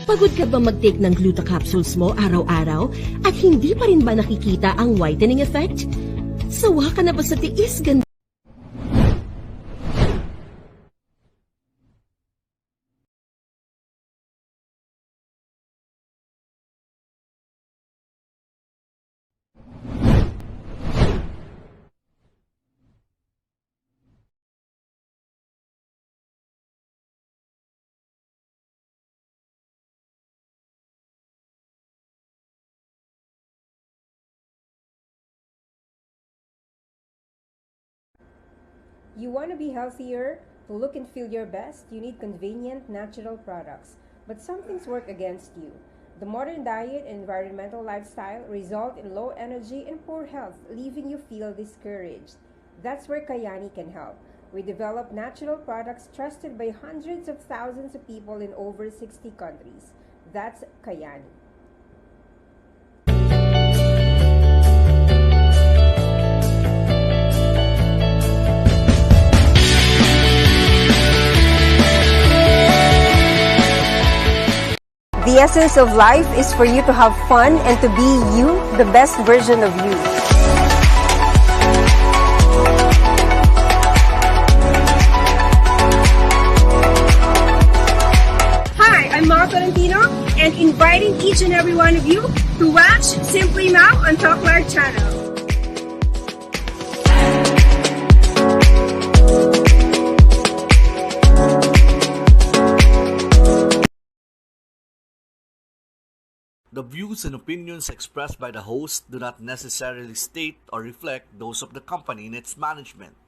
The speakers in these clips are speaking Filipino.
Pagod ka ba mag-take ng gluta capsules mo araw-araw at hindi pa rin ba nakikita ang whitening effect? Sawa ka na ba sa tiis ganda? You want to be healthier? To look and feel your best, you need convenient, natural products. But some things work against you. The modern diet and environmental lifestyle result in low energy and poor health, leaving you feel discouraged. That's where Kayani can help. We develop natural products trusted by hundreds of thousands of people in over 60 countries. That's Kayani. The essence of life is for you to have fun and to be you, the best version of you. Hi, I'm Ma Tolentino and inviting each and every one of you to watch Simply Now on Talk Live channel. The views and opinions expressed by the host do not necessarily state or reflect those of the company and its management.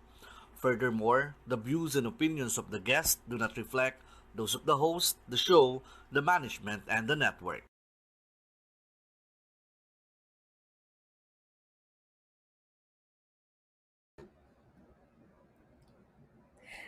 Furthermore, the views and opinions of the guest do not reflect those of the host, the show, the management, and the network.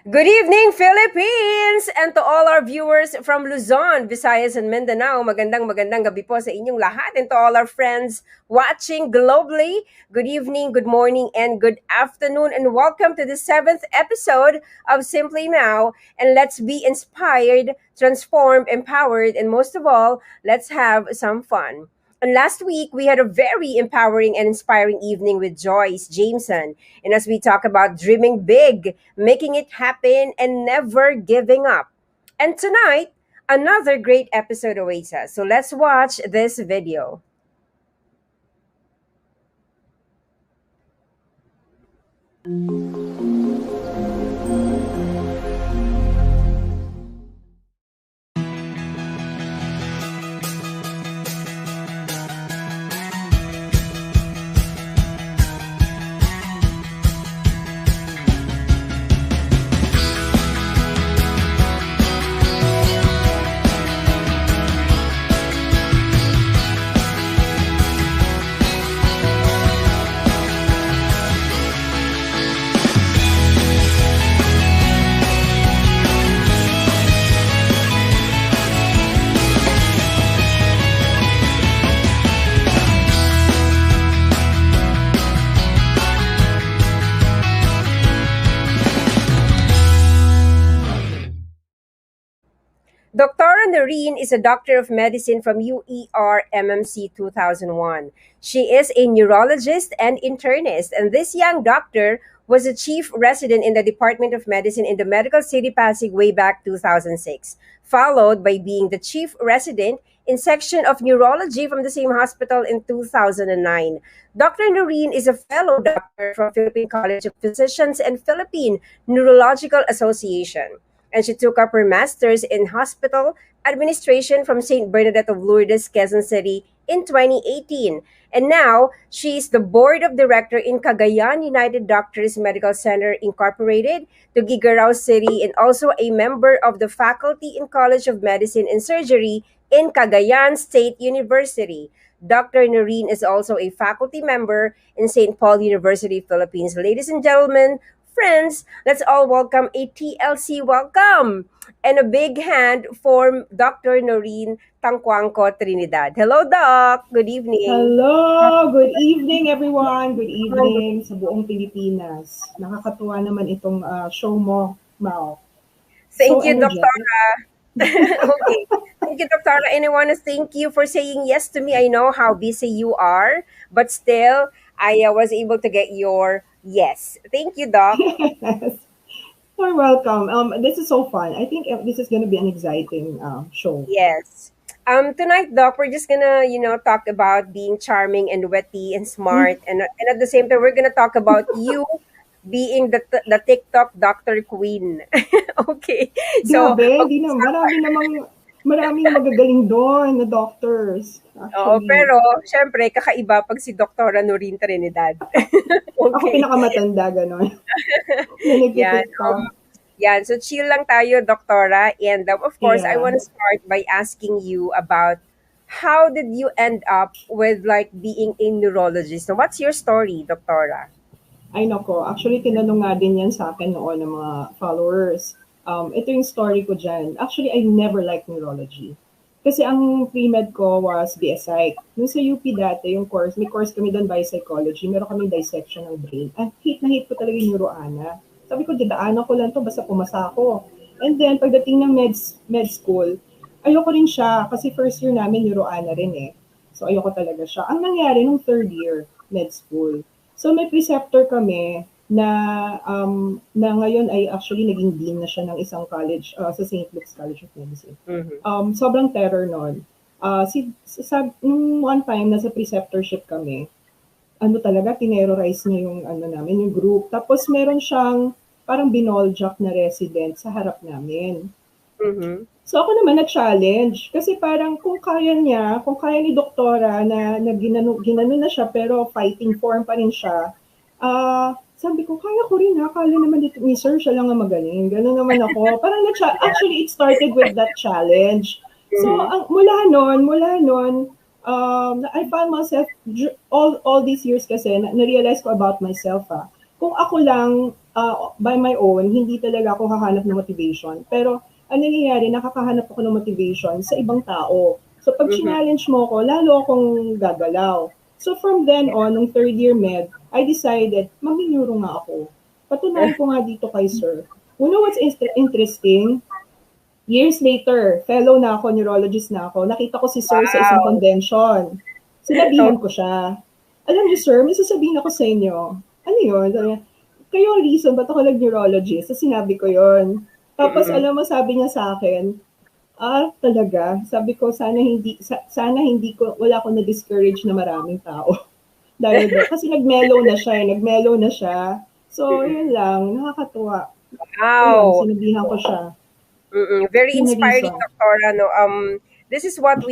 Good evening, Philippines! And to all our viewers from Luzon, Visayas, and Mindanao, magandang gabi po sa inyong lahat. And to all our friends watching globally, good evening, good morning, and good afternoon. And welcome to the 7th episode of Simply Now. And let's be inspired, transformed, empowered, and most of all, let's have some fun. And last week, we had a very empowering and inspiring evening with Joyce Jameson. And as we talk about dreaming big, making it happen, and never giving up. And tonight, another great episode awaits us. So let's watch this video. Dr Noreen is a doctor of medicine from UER MMC 2001. She is a neurologist and internist, and this young doctor was a chief resident in the Department of Medicine in the Medical City Pasig way back 2006, followed by being the chief resident in section of neurology from the same hospital in 2009. Dr. Noreen is a fellow doctor from Philippine College of Physicians and Philippine Neurological Association, and she took up her master's in hospital administration from St. Bernadette of Lourdes, Quezon City in 2018. And now, she is the board of director in Cagayan United Doctors Medical Center Incorporated, Tuguegarao City, and also a member of the faculty in College of Medicine and Surgery in Cagayan State University. Dr. Noreen is also a faculty member in St. Paul University, Philippines. Ladies and gentlemen, friends, let's all welcome a TLC welcome and a big hand for Dr. Noreen Tangcuangco Trinidad. Hello, Doc. Good evening. Hello. Good evening, everyone. Good evening sa buong Pilipinas. Nakakatuwa naman itong show mo, Mao. Thank you, Doctora. Okay. Thank you, Dr. And I want to thank you for saying yes to me. I know how busy you are, but still, I was able to get your yes. Thank you, Doc. Yes. You're welcome. This is so fun. I think this is going to be an exciting show. Yes. Tonight, Doc, we're just gonna, talk about being charming and witty and smart, and at the same time, we're gonna talk about you being the TikTok Doctor Queen. Okay. So, Grabe, di okay, na, maraming magagaling doon na doctors, oo, actually. pero syempre kakaiba 'pag si Doktora Noreen Trinidad. Ako Okay, pinakamatanda, gano'n, na 'yan, nagtitiktok. 'yan. So chill lang tayo, Doktora, and, of course, I Yeah. wanna start by asking you about how did you end up with, like, being a neurologist? So what's your story, Doktora? Ay nako, actually tinanong nga din yan sa akin noon ng mga followers. Ito yung story ko dyan. Actually, I never liked neurology. Kasi ang pre-med ko was BS Psych. Yung sa UP dati, yung course, may course kami doon biopsychology, meron kami dissection ng brain. At hate na hate ko talaga yung neuroana. Sabi ko, didaanan ko lang to basta pumasa ako. And then, pagdating ng med school, ayoko rin siya kasi first year namin neuroana rin eh. So, ayoko talaga siya. Ang nangyari nung third year med school, so may preceptor kami na ngayon ay actually naging dean na siya ng isang college sa St. Luke's College of Medicine. Mhm. Sobrang terror nun. Nung one time, nasa preceptorship kami, ano talaga, tinerrorize niya yung, ano namin, yung group. Tapos meron siyang parang binoljak na resident sa harap namin. Mhm. So ako naman na-challenge kasi parang kung kaya ni doktora na ginano na siya pero fighting form pa rin siya, sabi ko, kaya ko rin ha, kala naman dito ni sir, siya lang ang magaling. Gano'n naman ako. Parang actually, it started with that challenge. So, Mhm. mula nun, I found myself, all these years kasi, na-realize ko about myself ha. Kung ako lang, by my own, hindi talaga ako hahanap ng motivation. Pero, ang nangyayari, nakakahanap ako ng motivation sa ibang tao. So, pag Mhm. challenge mo ko, lalo akong gagalaw. So, from then on, nung third year med, I decided, mag-neuro nga ako. Patunayan ko nga dito kay sir. You know what's interesting? Years later, fellow na ako, neurologist na ako, nakita ko si sir sa isang Wow. convention. Sinabihan ko siya, alam niyo sir, may sasabihin ako sa inyo. Ano yun? Sabi niya, kayo ang reason ba't ako nag-neurologist? So sinabi ko yon. Tapos Mhm. alam mo, sabi niya sa akin, talaga. Sabi ko, sana hindi ko, wala akong na-discourage na maraming tao. Dahil doon. Kasi nag-mellow na siya. So, yun lang, nakakatuwa. Ayun, Wow. sinabihan ko siya. Very Yun na inspiring, reason. Doctora. No, this is what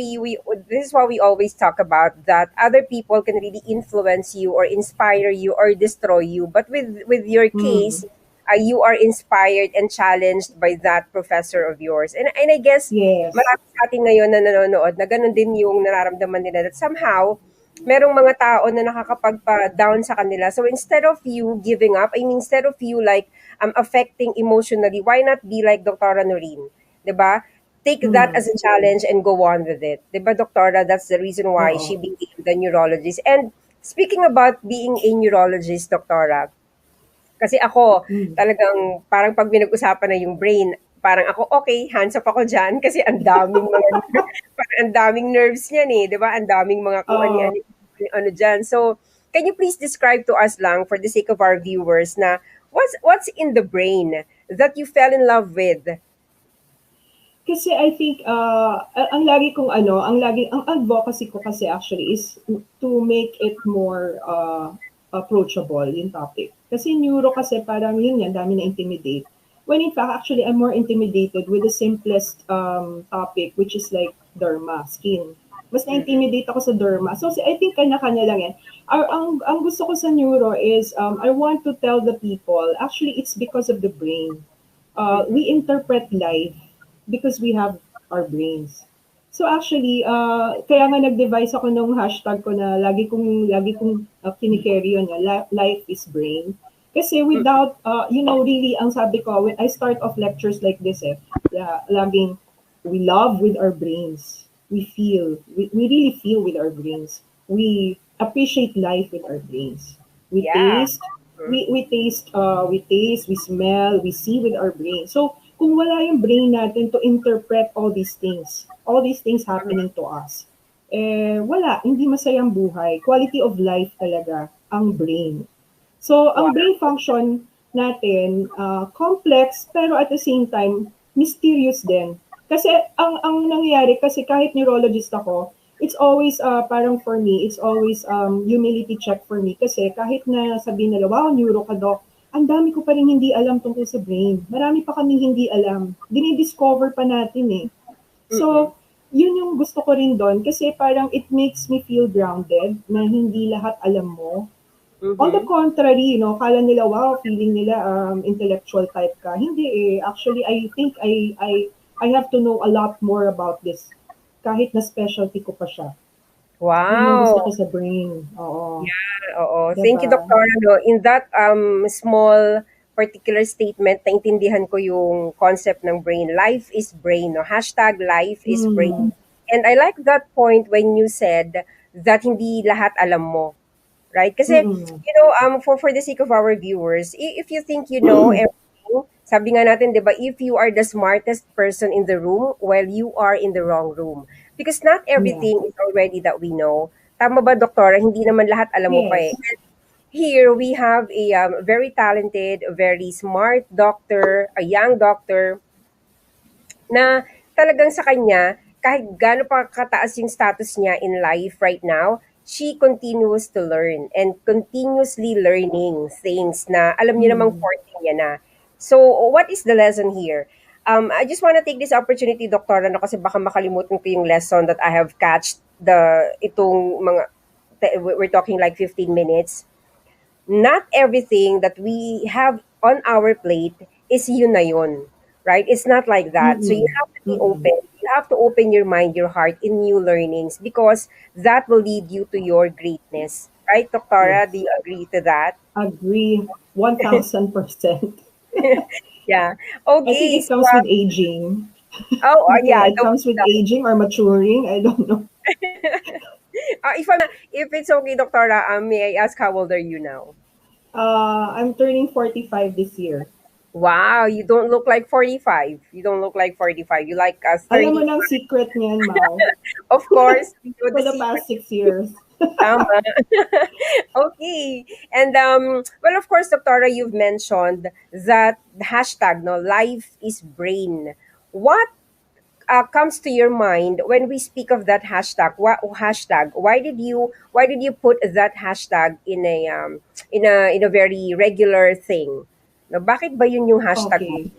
this is what we always talk about, that other people can really influence you or inspire you or destroy you. But with your Hmm. case, you are inspired and challenged by that professor of yours. And I guess Yes. marami sa atin ngayon na nanonood na ganun din yung nararamdaman nila, that somehow merong mga tao na nakakapagpa-down sa kanila. So instead of you giving up, I mean, instead of you, like, affecting emotionally, why not be like Dr. Noreen? 'Di ba? Take that Hmm. as a challenge and go on with it. 'Di ba, Doktora? That's the reason why she Oo. became the neurologist. And speaking about being a neurologist, Doktora, kasi ako, Hmm. talagang parang 'pag pinag-usapan na yung brain, parang ako, okay, hands up ako diyan kasi ang daming mga parang ang daming nerves niyan, eh, 'di ba? Ang daming mga kung Oo. ani-ano ano diyan. So, can you please describe to us lang, for the sake of our viewers, na what's in the brain that you fell in love with? Kasi I think, ang lagi kong ano, ang advocacy ko kasi actually is to make it more approachable yung topic. Kasi neuro kasi parang yun yan, dami na intimidate. When in fact, actually, I'm more intimidated with the simplest topic, which is like derma, skin. Mas na-intimidate ako sa derma. So, I think kanya-kanya lang yan. Ang gusto ko sa neuro is, I want to tell the people, actually, it's because of the brain. Mhm. We interpret life because we have our brains. So actually, kaya nga nag-devise ako nung hashtag ko na lagi kong kinikerry yun, life is brain. Kasi without, really, ang sabi ko, when I start off lectures like this, laging, we love with our brains. We really feel with our brains. We appreciate life with our brains. We Yeah. taste, we taste, we smell, we see with our brains. So, kung wala yung brain natin to interpret all these things happening to us, wala, hindi masayang buhay. Quality of life talaga ang brain. So, Wow. ang brain function natin, complex, pero at the same time, mysterious din. Kasi ang nangyayari, kasi kahit neurologist ako, it's always, parang for me, it's always humility check for me. Kasi kahit na sabihin nila, wow, neuro ka doc, ang dami ko pa rin hindi alam tungkol sa brain. Marami pa kami hindi alam. Dinidiscover pa natin eh. So, yun yung gusto ko rin doon kasi parang it makes me feel grounded na hindi lahat alam mo. On the Mhm. contrary, no, kala nila, wow, feeling nila intellectual type ka. Hindi eh. Actually, I think I have to know a lot more about this. Kahit na specialty ko pa siya. Yun yung gusto ko Wow. sa brain. Oo. Oo. Thank you, Diba? Dr. No. In that small particular statement, naintindihan ko yung concept ng brain. Life is brain. No? Hashtag life is brain. Mm. And I like that point when you said that hindi lahat alam mo. Right? Kasi, Mm-mm. for the sake of our viewers, if you think you know everything, sabi nga natin, di ba, if you are the smartest person in the room, well, you are in the wrong room. Because not Yeah. everything is already that we know. Tama ba, Doktora? Hindi naman lahat alam mo pa eh. Yes. And here, we have a very talented, very smart doctor, a young doctor, na talagang sa kanya, kahit gaano pa kataas yung status niya in life right now, she continues to learn and continuously learning things na alam niyo namang Mm. forte niya na. So, what is the lesson here? I just want to take this opportunity, Doktora, no, kasi baka makalimutan ko yung lesson that I have catched itong mga, we're talking like 15 minutes. Not everything that we have on our plate is yun na yun, right? It's not like that. So you Mm-mm. have to be Mm-mm. open. You have to open your mind, your heart in new learnings because that will lead you to your greatness. Right, Yes. Doctora? Do you agree to that? Agree 1000%. Yeah. I think Okay. it So, comes with aging. yeah, Kaya it comes with aging or maturing. I don't know. if it's okay, Doctora, may I ask how old are you now? I'm turning 45 this year. Wow, you don't look like 45. You don't look like 45. You like Alam mo 30. ng secret niyan, Mau, Of course, you know for the the secret. past 6 years. Tama. Okay. And well, of course, Doctora, you've mentioned that the hashtag, no, life is brain. What comes to your mind when we speak of that hashtag? What hashtag? Why did you put that hashtag in a very regular thing? No, bakit ba yun yung hashtag mo? Okay.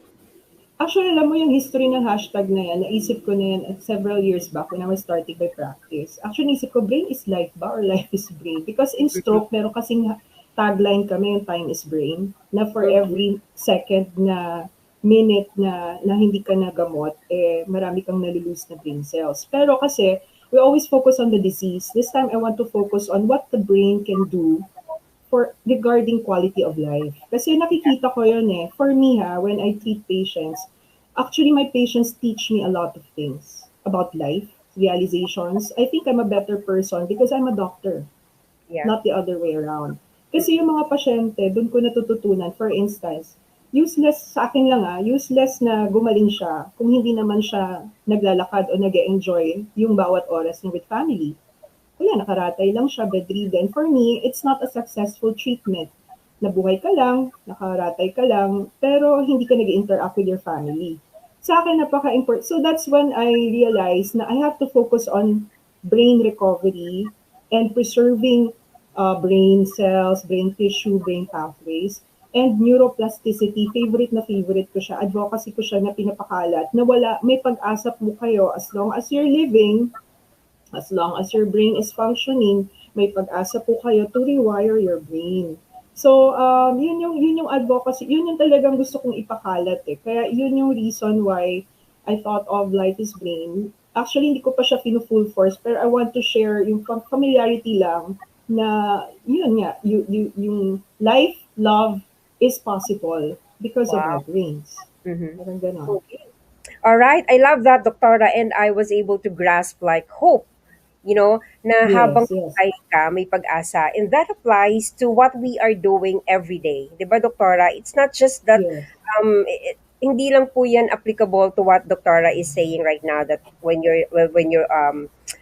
Actually, alam mo yung history ng hashtag na yan, naisip ko na yan at several years back when I was starting my practice. Actually, naisip ko, brain is life ba or life is brain? Because in stroke, meron kasing tagline kami, yung time is brain, na for Mhm. every second na minute na hindi ka nagamot, marami kang nalulose na brain cells. Pero kasi, we always focus on the disease. This time, I want to focus on what the brain can do for regarding quality of life. Kasi nakikita ko yun eh. For me when I treat patients, actually my patients teach me a lot of things about life, realizations. I think I'm a better person because I'm a doctor, Yeah. not the other way around. Kasi yung mga pasyente, doon ko natututunan, for instance, useless sa akin lang useless na gumaling siya kung hindi naman siya naglalakad o nag-enjoy yung bawat oras niya with family. Wala, nakaratay lang siya, bedridden. For me, it's not a successful treatment. Nabuhay ka lang, nakaratay ka lang, pero hindi ka nag-interact with your family. Sa akin, napaka-important. So that's when I realized na I have to focus on brain recovery and preserving brain cells, brain tissue, brain pathways, and neuroplasticity. Favorite ko siya. Advocacy ko siya na pinapakalat na wala, may pag-asa po kayo as long as you're living, as long as your brain is functioning, may pag-asa po kayo to rewire your brain. So, yun yung advocacy, yun yung talagang gusto kong ipakalat eh. Kaya yun yung reason why I thought of Life is Brain. Actually, hindi ko pa siya full force, pero I want to share yung familiarity lang na yun nga, yung life, love is possible because of our Wow. brains. Mhm. Parang ganon. Okay. All right. I love that, Doctora, and I was able to grasp like hope, na habang Yes, yes, buhay ka, may pag-asa. And that applies to what we are doing every day. 'Di ba, Doctora? It's not just that yes. um hindi lang po yan applicable to what Doctora is saying right now, that when you're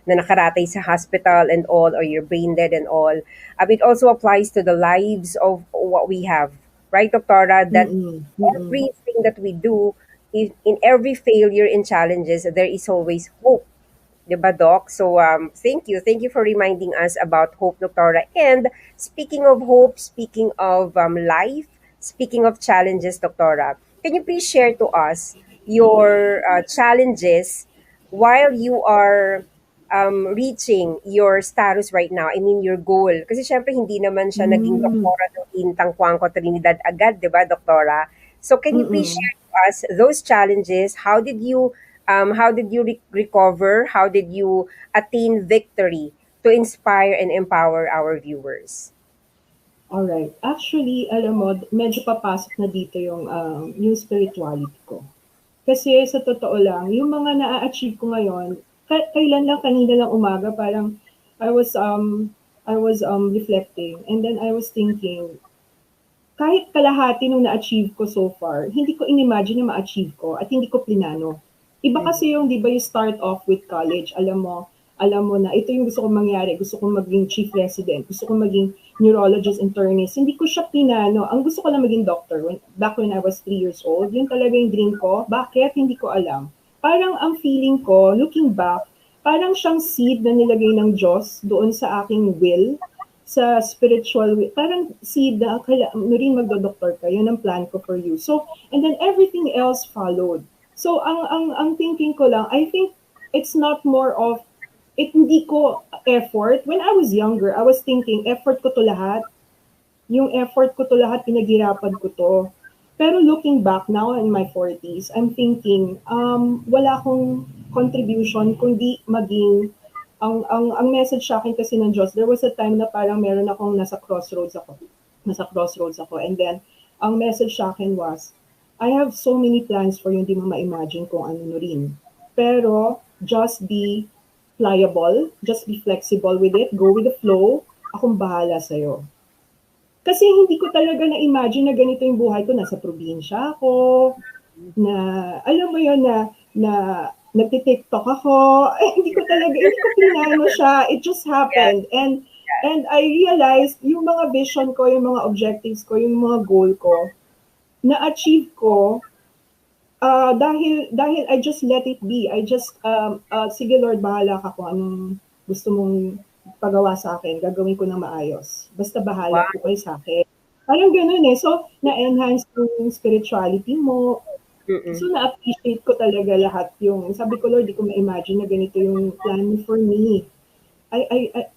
na nakaratay sa hospital and all, or you're brain dead and all. It also applies to the lives of what we have, right, Doctora? That Mm, mm. everything that we do, in every failure and challenges, there is always hope. 'Di ba, Doc? So, thank you. Thank you for reminding us about hope, Doctora. And speaking of hope, speaking of life, speaking of challenges, Doctora, can you please share to us your challenges while you are reaching your status right now? I mean, your goal. Kasi syempre, hindi naman siya naging Hmm, Doktora Noreen Tangkwangko Trinidad agad, 'di ba, Doktora? So, can you please mm. share to us those challenges? How did you recover? How did you attain victory to inspire and empower our viewers? Alright. Actually, alam mo, medyo papasok na dito yung spirituality ko. Kasi sa totoo lang, yung mga naa-achieve ko ngayon, kailan lang, kanina lang umaga, parang I was reflecting, and then I was thinking, kahit kalahati nung na-achieve ko so far, hindi ko in-imagine na ma-achieve ko at hindi ko plinano. Iba kasi yung, di ba, you start off with college, alam mo na ito yung gusto kong mangyari, gusto kong maging chief resident, gusto kong maging neurologist, internist. Hindi ko siya pinano. Ang gusto ko lang maging doctor back when I was 3 years old. Yun talaga yung dream ko. Bakit? Hindi ko alam. Parang ang feeling ko, looking back, parang siyang seed na nilagay ng Diyos doon sa aking will, sa spiritual way. Parang seed na, Noreen, magdo-doctor ka. Yun ang plan ko for you. So, and then everything else followed. So, ang thinking ko lang, I think it's not more of, hindi ko effort. When I was younger, I was thinking, effort ko to lahat. Yung effort ko to lahat, pinaghirapan ko to. Pero looking back now in my 40s, I'm thinking, wala akong contribution kundi maging, ang message sa akin kasi ng Diyos, there was a time na parang meron akong nasa crossroads ako. And then, ang message sa akin was, I have so many plans for you, hindi mo ma-imagine kung ano rin. Pero, just be pliable, just be flexible with it, go with the flow, akong bahala sa'yo. Kasi hindi ko talaga na-imagine na ganito yung buhay ko. Nasa probinsya ako, na, alam mo yun, na nagti-TikTok ako. Hindi ko pinano siya. It just Yeah, happened. And I realized, yung mga vision ko, yung mga objectives ko, yung mga goal ko, na-achieve ko, dahil I just let it be. I just, sige Lord, bahala ka kung anong gusto mong pagawa sa akin. Gagawin ko ng maayos. Basta bahala wow. po kayo sa akin. Parang ganun eh. So, na-enhance yung spirituality mo. Mm-mm. So, na-appreciate ko talaga lahat yung, sabi ko, Lord, di ko ma-imagine na ganito yung plan mo for me.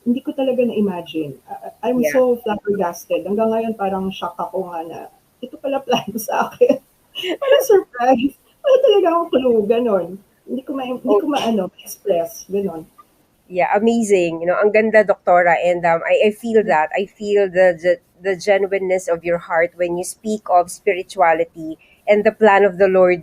Hindi ko talaga na-imagine. I'm Yeah. so flabbergasted. Hanggang ngayon, parang shock ako nga na, ito pala plan mo sa akin. Parang surprise. Wala talaga akong clue, ganon. Hindi ko express, ganon. Yeah, amazing. Ang ganda, Doktora. And I feel that. I feel the genuineness of your heart when you speak of spirituality and the plan of the Lord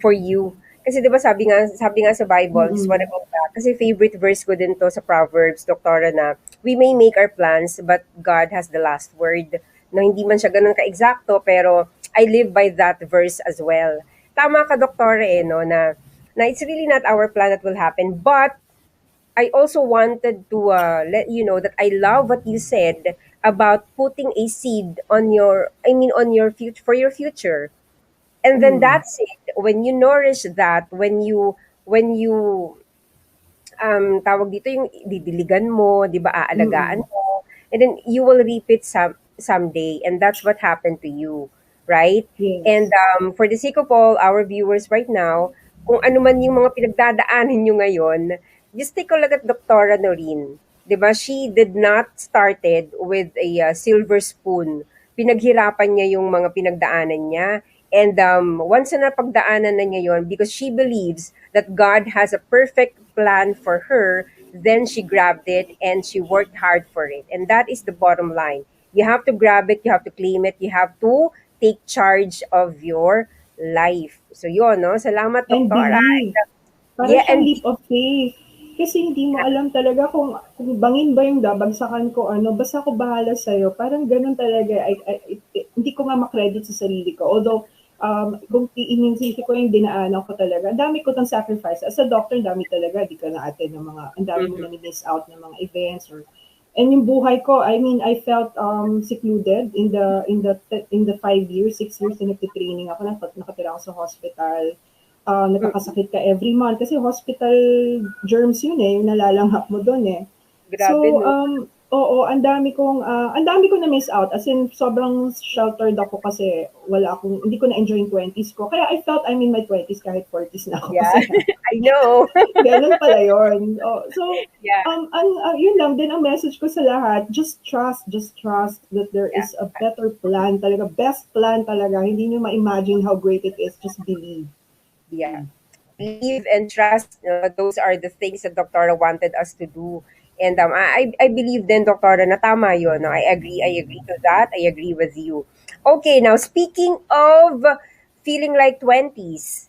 for you. Kasi 'di ba sabi nga sa Bible, just wanna Mm-mm. go back. Kasi favorite verse ko din to sa Proverbs, Doktora, na we may make our plans, but God has the last word. No, hindi man siya ganun ka-eksakto, pero I live by that verse as well. Tama ka, Doktora, no, na it's really not our plan that will happen, but I also wanted to let you know that I love what you said about putting a seed on your future, for your future. And then Mm. that seed, when you nourish that, when you tawag dito, yung didiligan mo, 'di ba, aalagaan Mm. mo, and then you will reap it someday, and that's what happened to you, right? And Yes. for the sake of all our viewers right now, kung ano man yung mga pinagdadaanan nyo ngayon, just take a look at Dr. Noreen. 'Di ba? She did not started with a silver spoon. Pinaghirapan niya yung mga pinagdaanan niya. And once na napagdaanan na niya yon, because she believes that God has a perfect plan for her, then she grabbed it and she worked hard for it. And that is the bottom line. You have to grab it, you have to claim it, you have to take charge of your life. So yun, no? Salamat, And Doktora. believe. Parang Yeah, siyang and leap of faith. Kasi hindi mo alam talaga kung bangin ba yung babagsakan ko, ano, basta ako bahala sa'yo. Parang ganun talaga. Hindi ko nga makredit sa sarili ko. Although, kung iinisisi ko yung dinaanan ko talaga, ang dami ko ng sacrifice. As a doctor, ang dami talaga, di ka na-attend ng mga, ang dami mo na-miss out ng mga events and yung buhay ko, I mean, I felt secluded in the 5 years, 6 years na nagtitraining ako, nakatira ako sa hospital. Nagkakasakit ka every month kasi hospital germs yun yung nalalanghap mo doon Grabe, So, no? oo, ang dami ko na miss out. As in, sobrang sheltered ako kasi hindi ko na-enjoy yung 20s ko. Kaya I felt I'm in my 20s kahit 40s na ako. Yeah, Kasi I know. ganun pala yun. So, Yeah, yun lang din ang message ko sa lahat. Just trust that there yeah, is a better plan talaga. Best plan talaga. Hindi nyo ma-imagine how great it is. Just believe. yeah. Believe and trust, those are the things that Doctora wanted us to do. And I believe then, Doctora, na tama yun. No? I agree to that. I agree with you. Okay, now speaking of feeling like 20s.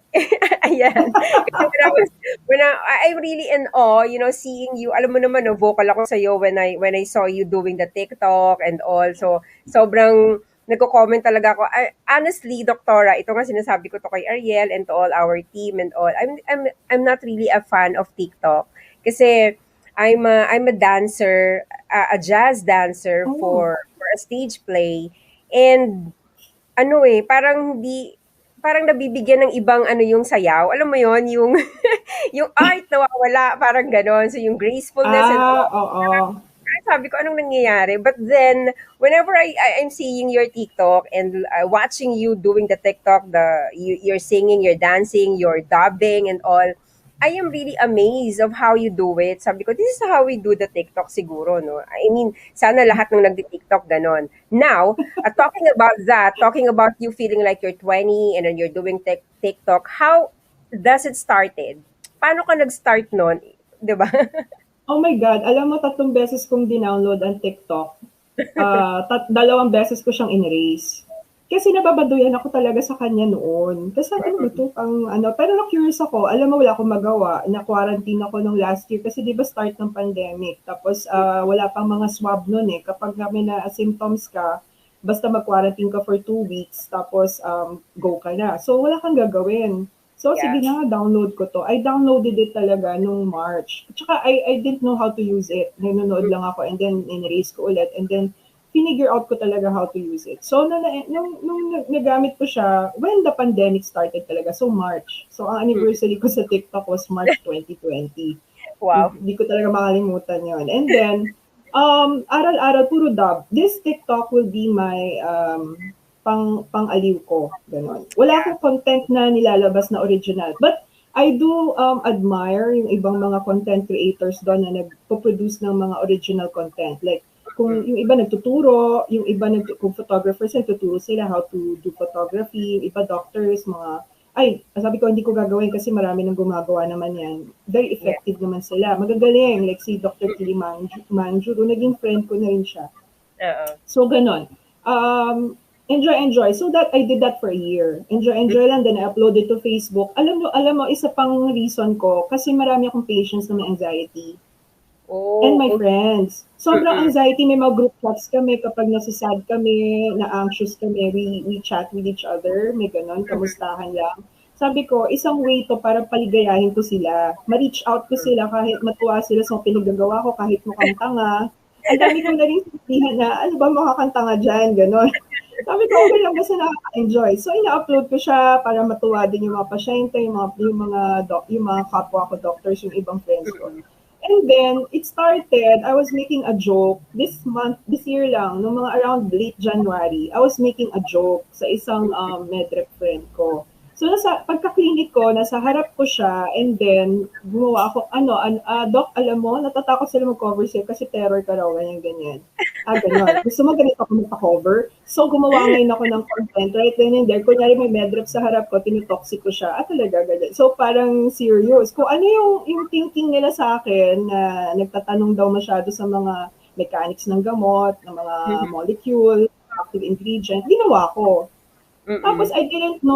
Ayan. Kasi I'm really in awe, seeing you. Alam mo naman, no, vocal ako sa iyo when I saw you doing the TikTok and all. So, sobrang nagko-comment talaga ako. Honestly, Doktora, ito nga sinasabi ko to kay Ariel and to all our team and all. I'm not really a fan of TikTok kasi I'm a dancer, a jazz dancer Oh, for a stage play, and parang hindi, parang nabibigyan ng ibang yung sayaw. Alam mo yon yung yung art nawawala, parang gano'n. So yung gracefulness and all, oo. sabi ko, anong nangyayari? But then, whenever I'm seeing your TikTok and watching you doing the TikTok, you're singing, you're dancing, you're dubbing and all, I am really amazed of how you do it. Sabi ko, this is how we do the TikTok siguro, no? I mean, sana lahat ng nagdi-TikTok ganon. Now, talking about that, talking about you feeling like you're 20 and then you're doing TikTok, how does it started? Paano ka nag-start nun? 'Di ba? Oh my God, alam mo 3 beses kong dinownload ang TikTok. 2 beses ko siyang in-erase. Kasi nababaduyan ako talaga sa kanya noon. Kasi ano ba 'to, pero na-curious ako. Alam mo wala akong magawa, na-quarantine ako nung last year kasi 'di ba start ng pandemic. Tapos wala pang mga swab noon kapag may na symptoms ka, basta mag-quarantine ka for 2 weeks tapos go ka na. So wala kang gagawin. So, sige Yeah. na, download ko to. I downloaded it talaga nung March. At saka, I didn't know how to use it. Nanonood lang ako and then in-erase ko ulit. And then, finigure out ko talaga how to use it. So, nung nagamit ko siya, when the pandemic started talaga, so March. So, ang anniversary ko sa TikTok was March 2020. Wow. Hindi ko talaga makalimutan yon. And then, aral-aral, puro dub. This TikTok will be my pang-aliw ko. Ganon. Wala akong content na nilalabas na original. But I do admire yung ibang mga content creators doon na nagpo-produce ng mga original content. Like, kung yung iba nagtuturo, yung iba kung photographers, nagtuturo sila how to do photography, yung iba doctors, sabi ko hindi ko gagawin kasi marami nang gumagawa naman yan. Very Yeah. effective naman sila. Magagaling. Like si Dr. Kili Manjuro, naging friend ko na rin siya. Oo. So, ganon. Enjoy. So that I did that for a year. Enjoy lang. Then I uploaded to Facebook. Alam mo, isa pang reason ko, kasi marami akong patients na may anxiety. And my Oh, friends. Sobrang anxiety. May mga group chats kami kapag nasasad kami, na-anxious kami. We chat with each other. May ganon, kamustahan lang. Sabi ko, isang way to para paligayahin ko sila. Ma-reach out ko sila kahit matuwa sila sa pinagagawa ko, kahit mukhang tanga. Ang dami ko na rin sabihan na, ano ba makakantanga dyan, ganon. Sabi ko, okay lang basta nakaka-enjoy. So, ina-upload ko siya para matuwa din yung mga pasyente, yung mga kapwa ko doctors, yung ibang friends ko. And then, it started, I was making a joke this year lang, no mga around late January, I was making a joke sa isang medrep friend ko. So, pagka-clinic ko, nasa harap ko siya, and then, gumawa ako, Doc, alam mo, natatakot sila mag-cover sa'yo kasi terror ka raw, ganyan. Ganon. Gusto mo ganito ako magpa-cover? So, gumawa ngayon ako ng content right then and there. Kunyari may medrep sa harap ko, tinutoxic ko siya. Talaga, ganyan. So, parang serious. Kung ano yung thinking nila sa akin na nagtatanong daw masyado sa mga mechanics ng gamot, ng mga molecule, active ingredient, ginawa ko. Tapos I didn't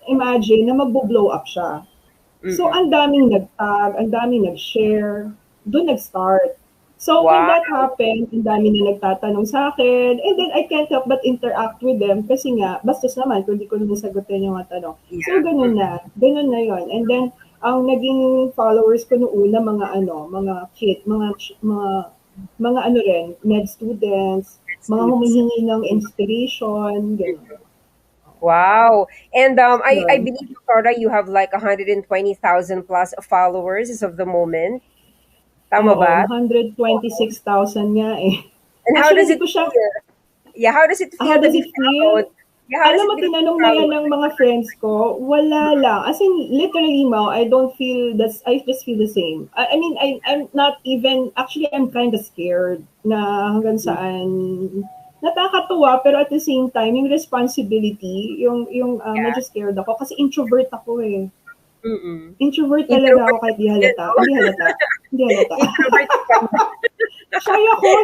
imagine na magbo-blow up siya. So ang daming nag-tag, ang daming nag-share, doon nag-start. So when Wow. that happened, ang dami na nagtatanong sa akin, and then I can't help but interact with them kasi nga, bastos naman kung di ko naman sagutin yung mga tanong. So Yeah. ganun na yon. And then, ang naging followers ko noong una, mga ano rin, med students, mga Students. humihingi ng inspiration, ganun. Wow. And I Yun. believe, Doctora, you have like 120,000 plus followers as of the moment. Tama Oo, ba? 126,000 nga eh. And how Actually, does hindi it ko siya, feel? Yeah, how does it how feel to does be it feel? proud? Yeah, how does Alam it mo, feel to be tinanong na yan proud? ng mga friends ko, wala lang. As in, literally, Mau, I don't feel that, I just feel the same. I mean, I'm not even, actually, I'm kind of scared na hanggang saan, nakakatuwa, pero at the same time, yung responsibility, Yeah. medyo scared ako. Kasi introvert ako eh. Mm-mm. Introvert talaga ako Introvert kahit di ka din, halata. no? Hindi halata. Hindi halata. Introvert ka din.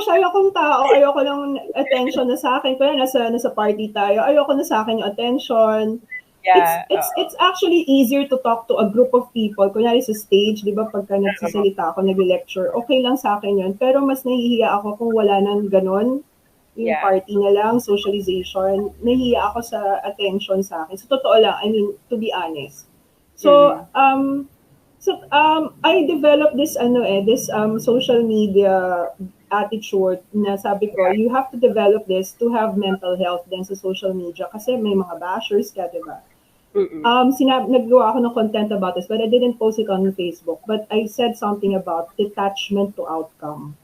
Shy akong tao. Ayoko ng attention na sa akin. Kaya nasa party tayo, ayoko na sa akin yung attention. It's Yeah. it's it's actually easier to talk to a group of people. Kunyari sa stage, di ba, pagka nagsisalita ako, nag-lecture, okay lang sa akin yun. Pero mas nahihiya ako kung wala nang ganon, yung Yeah. party na lang, socialization, nahihiya ako sa attention sa akin. So, totoo lang, I mean, to be honest. So, Mm-mm. I developed this social media attitude na sabi ko, Yeah. you have to develop this to have mental health din sa social media kasi may mga bashers ka, di ba? Mm-mm. Naggawa ako ng content about this, but I didn't post it on Facebook. But I said something about detachment to outcome.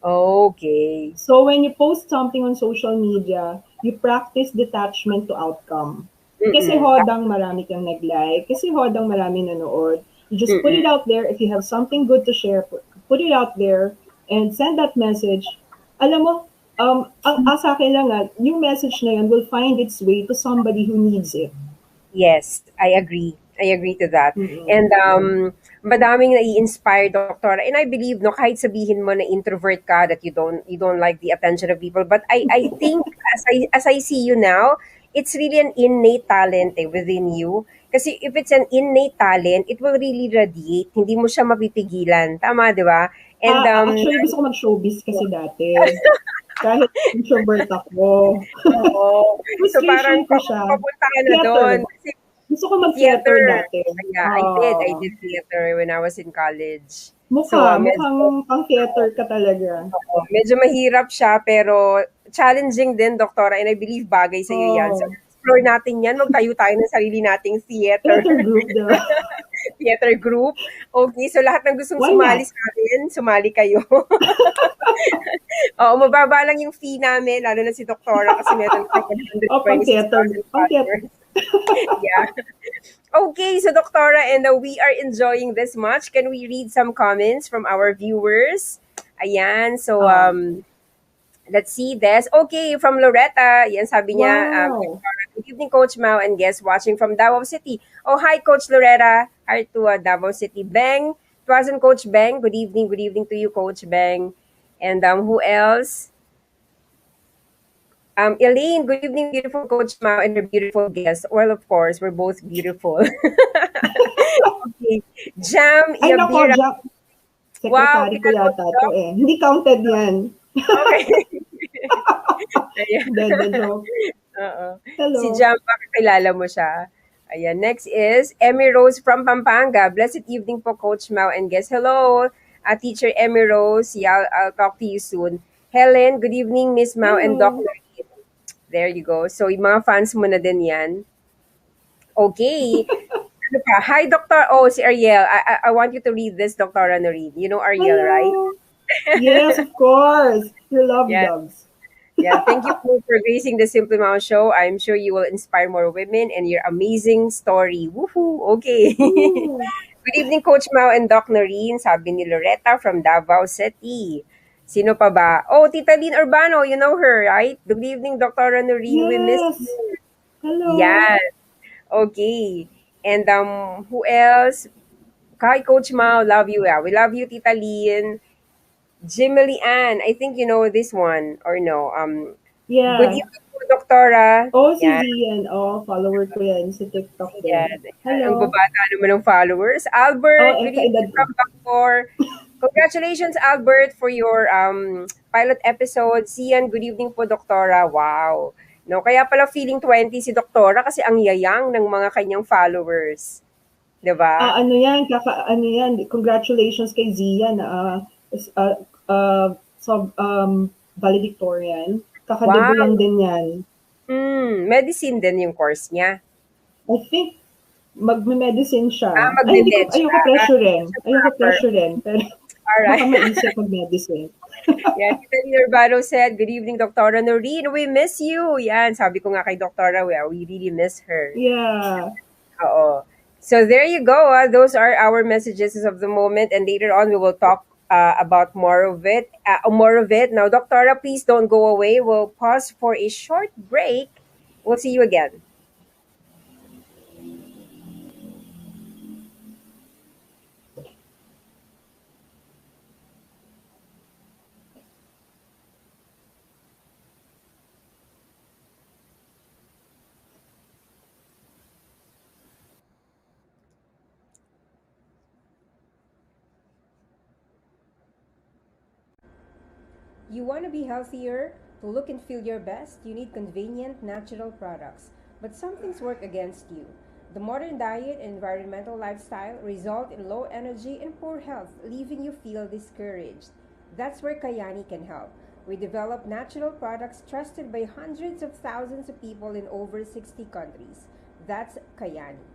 Okay. So when you post something on social media, you practice detachment to outcome. Kasi Mm-mm. hodang marami kang nag-like, kasi hodang marami nanood. You just put Mm-mm. it out there. If you have something good to share, put it out there and send that message. Alam mo, ang sa akin lang yung message na yun will find its way to somebody who needs it. Yes, I agree. I agree to that. Mm-mm. And madaming nai-inspire, Doctor. And I believe, no, kahit sabihin mo na introvert ka, that you don't like the attention of people, but I think as I see you now, it's really an innate talent within you. Kasi if it's an innate talent, it will really radiate. Hindi mo siya mapipigilan. Tama, di ba? And Actually, gusto ko mag-showbiz kasi dati. Kahit introvert ako. oo. So Frustration parang ko siya. papunta ka na doon. Theater. Kasi Gusto ko mag-theater theater. dati. Yeah, I did theater when I was in college. So, Mukhang pang-theater ka talaga. medyo mahirap siya, pero challenging din, Doktora, and I believe bagay sa'yo yan. So, Oh, explore natin yan. Magtayo tayo ng sarili nating theater. theater group, di ba? Theater group. Okay, so lahat ng gustong Why sumali not? sa amin, sumali kayo. Oo, mababa lang yung fee namin, lalo na si Doktora kasi meron pa O, 126,000 pang-theater. followers. Yeah. Okay, so Doctora, and we are enjoying this much. Can we read some comments from our viewers? Ayan, so Ah, let's see this. Okay, from Loretta. Yan, sabi niya, wow. good evening, Coach Mao and guests watching from Davao City. Oh, hi, Coach Loretta. Hi to Davao City. Beng, it wasn't Coach Beng. Good evening to you, Coach Beng. And who else? Elaine, good evening, beautiful Coach Mao and her beautiful guests. Well, of course, we're both beautiful. Okay. Jam Ay, nako, Yabira. Wow, secretary ko pinanood yata ko. to eh. Hindi counted yan. Okay. Ayan. Dede joke. Oo. Si Hello. Jam, baka kilala mo siya. Ayan. Next is Emmy Rose from Pampanga. Blessed evening po, Coach Mao and guest. Hello, Teacher Emmy Rose. Yeah, I'll talk to you soon. Helen, good evening, Miss Mao and Hello. Dr. There you go. So, yung mga fans mo na din yan. Okay. Ano pa? Hi, Dr. Oh, si Ariel. I want you to read this, Dr. Noreen. You know Ariel, right? Hello. Yes, of course. Your love Yeah. dogs. Yeah. Thank you for gracing the Simple Mao show. I'm sure you will inspire more women and your amazing story. Woohoo! Okay. Ooh. Good evening, Coach Mao and Doc Noreen. Sabi ni Loretta from Davao City. Sino pa ba? Oh, Tita Lynn Urbano. You know her, right? Good evening, Dr. Noreen. We miss Yes. you. Hello. Yes. Okay. And who else? Hi, Coach Mao. Love you. Yeah. We love you, Tita Lynn. Jimmy Ann. I think you know this one or no. Good Yeah. evening po, Doktora. Oh, si Yan. Zian. Oh, follower ko yan sa TikTok Yan. din. Ang Hello. babata naman ng followers. Oh, Albert, good evening kaedad ko. from Bangor. Congratulations, Albert, for your pilot episode. Sian, good evening po, Doktora. Wow. No, kaya pala feeling 20 si Doktora kasi ang yayang ng mga kanyang followers. 'Di ba? Ano yan, ano yan, congratulations kay Zia na uh, uh, valedictorian. Kakadebo Wow. lang din yan. Medicine din yung course niya. I think magme-medicine siya. Ay, hindi ko, Magme-med siya. ayoko pressurein. Ayoko Proper. pressurein. Pero baka Alright. maisip mag-medicine. Yan, Tita Urbano said, good evening, Dr. Noreen. We miss you. Yan, sabi ko nga kay Dr. We really miss her. Yeah. Oo. So there you go. Those are our messages of the moment, and later on we will talk about more of it. Now, Doctora, please don't go away. We'll pause for a short break. We'll see you again. You want to be healthier? To look and feel your best, you need convenient, natural products. But some things work against you. The modern diet and environmental lifestyle result in low energy and poor health, leaving you feel discouraged. That's where Kayani can help. We develop natural products trusted by hundreds of thousands of people in over 60 countries. That's Kayani.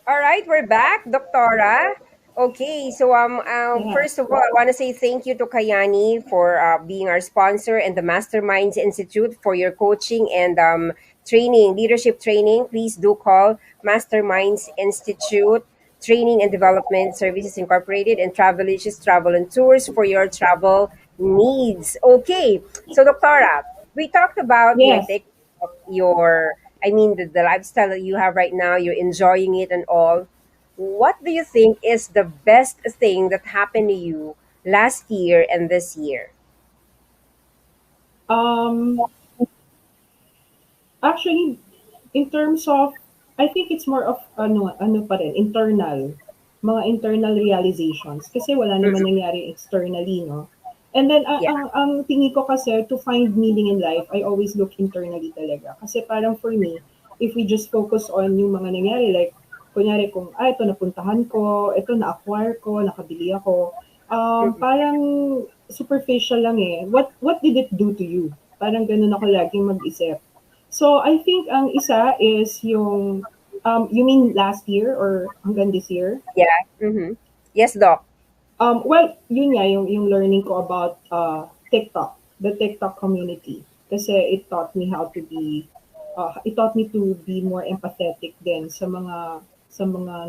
All right, we're back, Doctora. Okay, so Yeah. first of all, I want to say thank you to Kayani for being our sponsor and the Masterminds Institute for your coaching and training, leadership training. Please do call Masterminds Institute Training and Development Services Incorporated and Travelicious Travel and Tours for your travel needs. Okay, so Doctora, we talked about the Yes. ethics of your the lifestyle that you have right now, you're enjoying it and all. What do you think is the best thing that happened to you last year and this year? Um, Actually, in terms of, I think it's more of ano pa rin, mga internal realizations. Kasi wala naman Mhm. nangyari externally, no? And then, Yeah. ang tingin ko kasi, to find meaning in life, I always look internally talaga. Kasi parang for me, if we just focus on yung mga nangyari, like, kunyari kung, ito napuntahan ko, ito na-acquire ko, nakabili ako, Mhm. parang superficial lang eh. What did it do to you? Parang ganun ako laging mag-isip. So I think ang isa is yung you mean last year or hanggang this year? Yeah. Yes, Doc. Well, yun nga yung learning ko about TikTok, the TikTok community. Kasi it taught me to be more empathetic din sa mga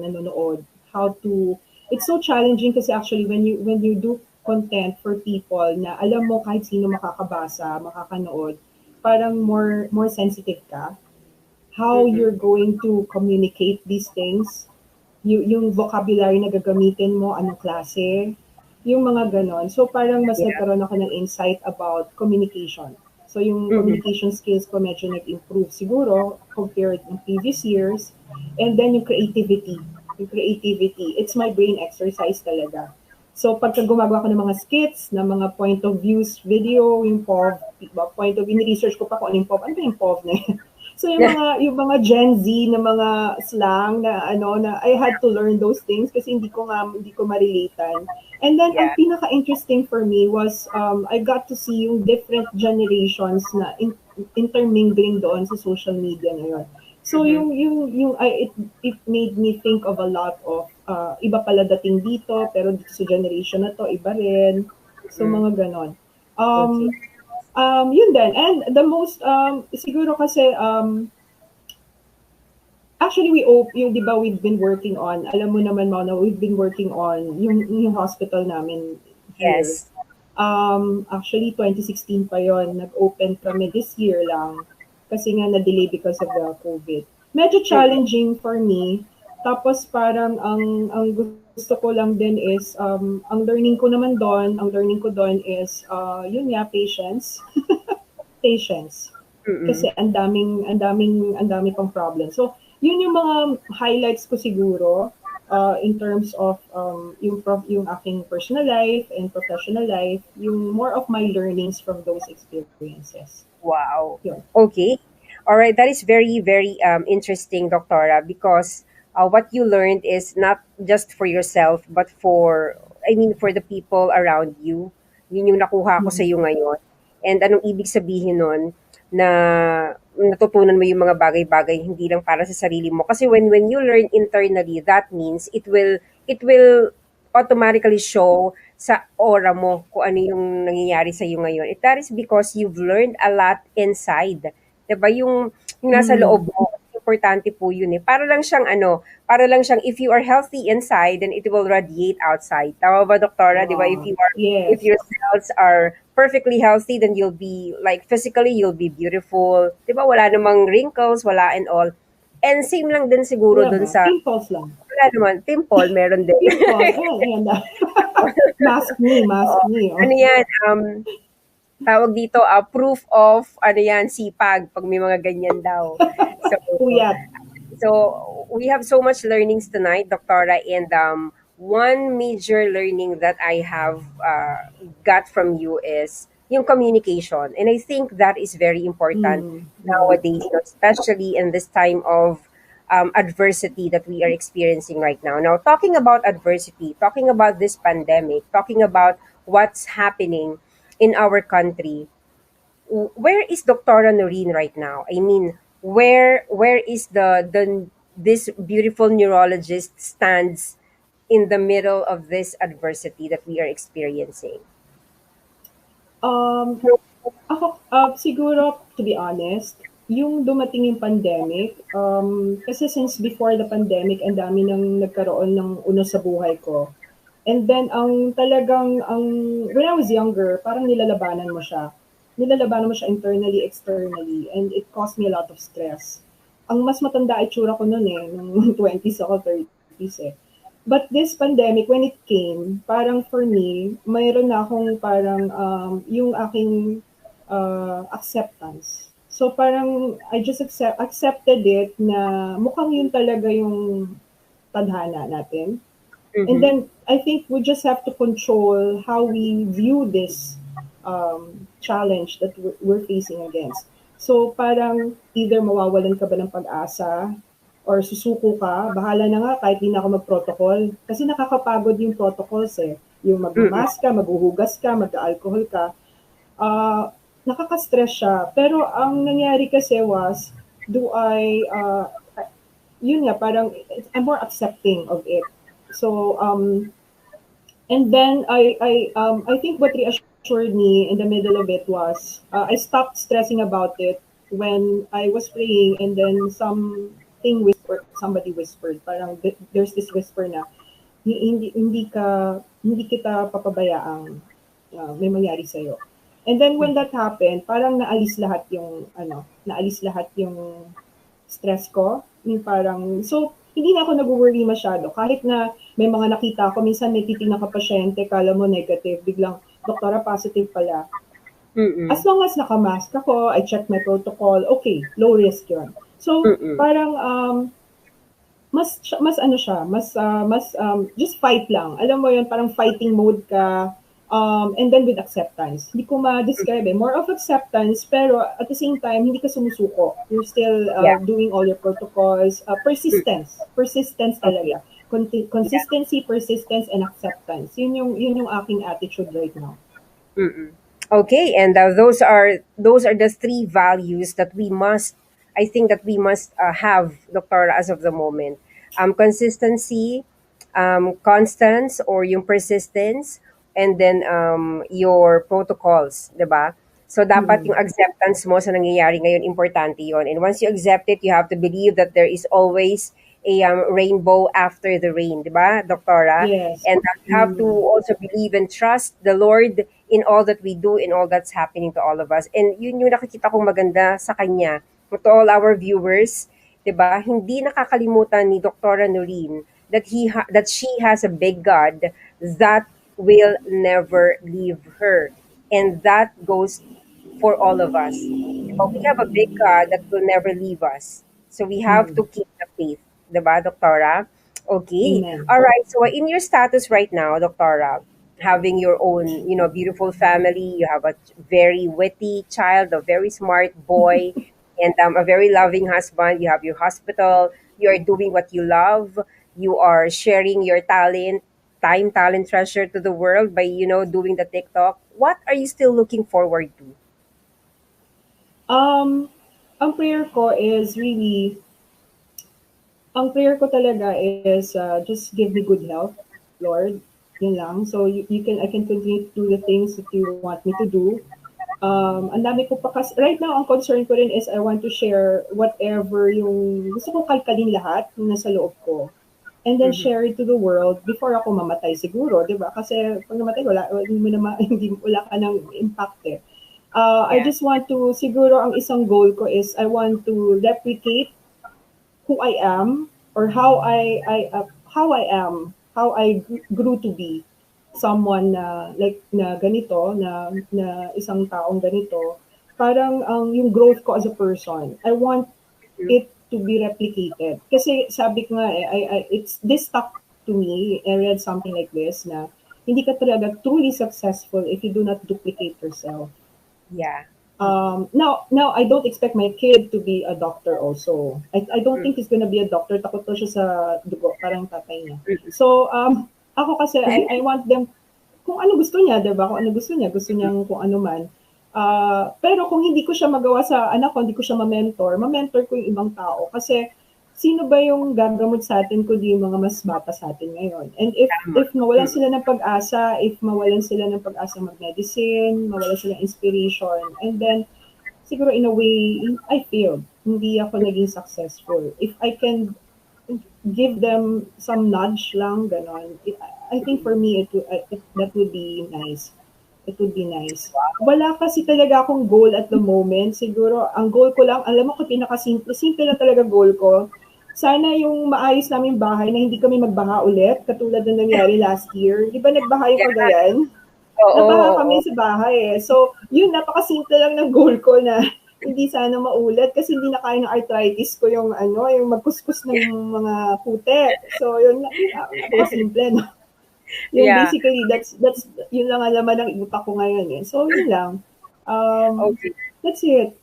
nanonood. How to It's so challenging kasi actually when you do content for people na alam mo kahit sino makakabasa, makakanood, parang more sensitive ka how Mhm. you're going to communicate these things, yung vocabulary na gagamitin mo, anong klase, yung mga ganon. So parang mas Yeah. nagkaroon ako ng insight about communication. So yung Mhm. communication skills ko medyo nag-improve siguro compared ng previous years. And then yung creativity. Yung creativity, it's my brain exercise talaga. So pagka gumagawa ko ng mga skits, ng mga point of views video, yung POV, point of view, research ko pa kung ano yung POV, ano ba yung POV na yun? So yung mga Gen Z na mga slang na na I had to learn those things kasi hindi ko ma-relatan. And then Yeah. ang pinaka-interesting for me was I got to see yung different generations na intermingling doon sa social media ngayon. So Mhm. it made me think of a lot of iba pala dating dito pero dito sa generation na to iba rin. So Mhm. mga ganon. Okay. Um Yun din. And the most, siguro kasi, Actually, yung, di ba, we've been working on, alam mo naman, Mona, we've been working on yung hospital namin here. Yes. Actually, 2016 pa yon, nag-open kami this year lang kasi nga na-delay because of the COVID. Medyo Mm-mm. challenging for me. Tapos parang ang gusto ko lang din is, ang learning ko naman doon, ang learning ko doon is, yun nga, patience. Patience. Mm-mm. Kasi ang dami pang problem. So, yun yung mga highlights ko siguro in terms of yung aking personal life and professional life, yung more of my learnings from those experiences. Wow. Yun. Okay. All right. That is very, very interesting, Doctora, because what you learned is not just for yourself, but for the people around you. Yun yung nakuha ko sa Mhm. iyo ngayon. And anong ibig sabihin nun na natutunan mo yung mga bagay-bagay hindi lang para sa sarili mo. Kasi when you learn internally, that means it will automatically show sa aura mo kung ano yung nangyayari sa iyo ngayon. That is because you've learned a lot inside. 'Di ba? Yung nasa Mm. loob mo, importante po yun eh. Para lang siyang if you are healthy inside, then it will radiate outside. Tama ba, Doktora? 'Di ba? If Yes. your cells are perfectly healthy, then you'll be like physically you'll be beautiful. 'Di ba? Wala namang wrinkles, wala and all. And same lang din siguro Wala dun nga. sa Pimples lang. wala naman, pimple, meron din. Pimple. Ayan, ayan na. Mask me, mask Oo. me. Oh. Ano yan, tawag dito, proof of, ano yan, sipag, pag may mga ganyan daw. So, Puyat. we have so much learnings tonight, Doctora, and one major learning that I have got from you is yung communication. And I think that is very important Mm. Mm. nowadays, especially in this time of adversity that we are experiencing right now. Now, talking about adversity, talking about this pandemic, talking about what's happening in our country, where is Dr. Noreen right now? I mean, where is the this beautiful neurologist stands in the middle of this adversity that we are experiencing? Um, Ako, siguro, to be honest, yung dumating yung pandemic, kasi since before the pandemic, ang dami nang nagkaroon ng unos sa buhay ko. And then, when I was younger, parang nilalabanan mo siya internally, externally, and it caused me a lot of stress. Ang mas matanda itsura ko noon eh, nung 20s ako, 30s eh. But this pandemic, when it came, parang for me, mayroon na akong parang yung aking acceptance. So parang I just accepted it na mukhang yun talaga yung tadhana natin. And Mm-hmm. then I think we just have to control how we view this challenge that we're facing against. So parang either mawawalan ka ba ng pag-asa or susuko ka, bahala na nga kahit di na ako mag-protocol. Kasi nakakapagod yung protocols eh. Yung Mm-mm. magmamask ka, maghuhugas ka, mag-alcohol ka. Nakaka-stress siya. Pero ang nangyari kasi was, yun nga, parang I'm more accepting of it. So, and then I think what reassured me in the middle of it was I stopped stressing about it when I was praying, and then somebody whispered, parang there's this whisper na hindi kita papabayaang may mangyari sa iyo. And then when that happened, parang naalis lahat yung stress ko. Yung parang, so, hindi na ako nag-worry masyado. Kahit na may mga nakita ko, minsan may titingnan ka pasyente, kala mo negative, biglang, doktora, positive pala. Mm-mm. As long as nakamask ako, I check my protocol, okay, low risk yun. So, Mm-mm. parang, mas ano siya, just fight lang. Alam mo yun, parang fighting mode ka, and then with acceptance. Hindi ko ma-describe eh. More of acceptance, pero at the same time, hindi ka sumusuko. You're still Yeah. doing all your protocols. Mm. Persistence Okay. talaga. Yeah. Consistency, persistence, and acceptance. Yun yung aking attitude right now. Mm-mm. Okay, and those are the three values that I think that we must have, Doctor, as of the moment. Consistency, constance or yung persistence, and then your protocols, 'di ba? So dapat Mm. yung acceptance mo sa nangyayari ngayon, importante yon. And once you accept it, you have to believe that there is always a rainbow after the rain, di ba, Doktora? Yes. And that we have to Mm. also believe and trust the Lord in all that we do, in all that's happening to all of us. And yun yung nakikita kong maganda sa kanya. To all our viewers, 'di ba? Hindi nakakalimutan ni Dr. Noreen that that she has a big God that will never leave her. And that goes for all of us. But we have a big God that will never leave us. So we have Mm. to keep the faith. 'Di ba, Doktora? Okay. Amen. All right. So in your status right now, Doktora, having your own, beautiful family, you have a very witty child, a very smart boy, and a very loving husband. You have your hospital. You are doing what you love. You are sharing your talent, treasure to the world by, doing the TikTok. What are you still looking forward to? Um, ang prayer ko is really, ang prayer ko talaga is just give me good health, Lord. Yun lang. So I can continue to do the things that you want me to do. Ang dami ko pa kasi, right now, ang concern ko rin is I want to share whatever yung, gusto kong kalkalin lahat yung nasa loob ko. And then Mhm. share it to the world before ako mamatay siguro, di ba? Kasi pag namatay, hindi mo naman, hindi, wala ka ng impact eh. I Yeah. just want to, siguro ang isang goal ko is I want to replicate who I am or how I grew to be someone na like na ganito na isang taong ganito. Parang ang yung growth ko as a person, I want it to be replicated. Kasi sabi ko nga it's this stuck to me. I read something like this na hindi ka talaga truly successful if you do not duplicate yourself. Yeah. Now I don't expect my kid to be a doctor also. I don't Mm. think he's gonna be a doctor. Takot to siya sa dugo, parang tatay niya. So, ako kasi, I want them, kung ano gusto niya, diba? Kung ano gusto niyang kung ano man. Pero kung hindi ko siya magawa sa anak ko, hindi ko siya ma-mentor ko yung ibang tao. Kasi, sino ba yung gagamot sa atin kundi yung mga mas bata sa atin ngayon? And Tama. if mawalan sila ng pag-asa, if mawalan sila ng pag-asa mag-medicine, mawalan sila ng inspiration, and then siguro in a way, I failed. Hindi ako naging successful. If I can give them some nudge lang, ganon, I think for me, that would be nice. It would be nice. Wala kasi talaga akong goal at the moment. Siguro, ang goal ko lang, alam mo ko, pinakasimple, simple lang talaga goal ko. Sana yung maayos namin bahay na hindi kami magbaha ulit, katulad na nangyari last year. Di ba nagbaha yung Yeah. Cagayan? Oo, Nabaha oo, kami oo. sa bahay eh. So, yun, napakasimple lang ng goal ko na hindi sana maulit kasi hindi na kaya ng arthritis ko yung yung magkuskus ng mga puti. So, yun, napakasimple, no? Yung Yeah. basically, that's, yun lang ang laman ng utak ko ngayon eh. So, yun lang. Okay. That's it.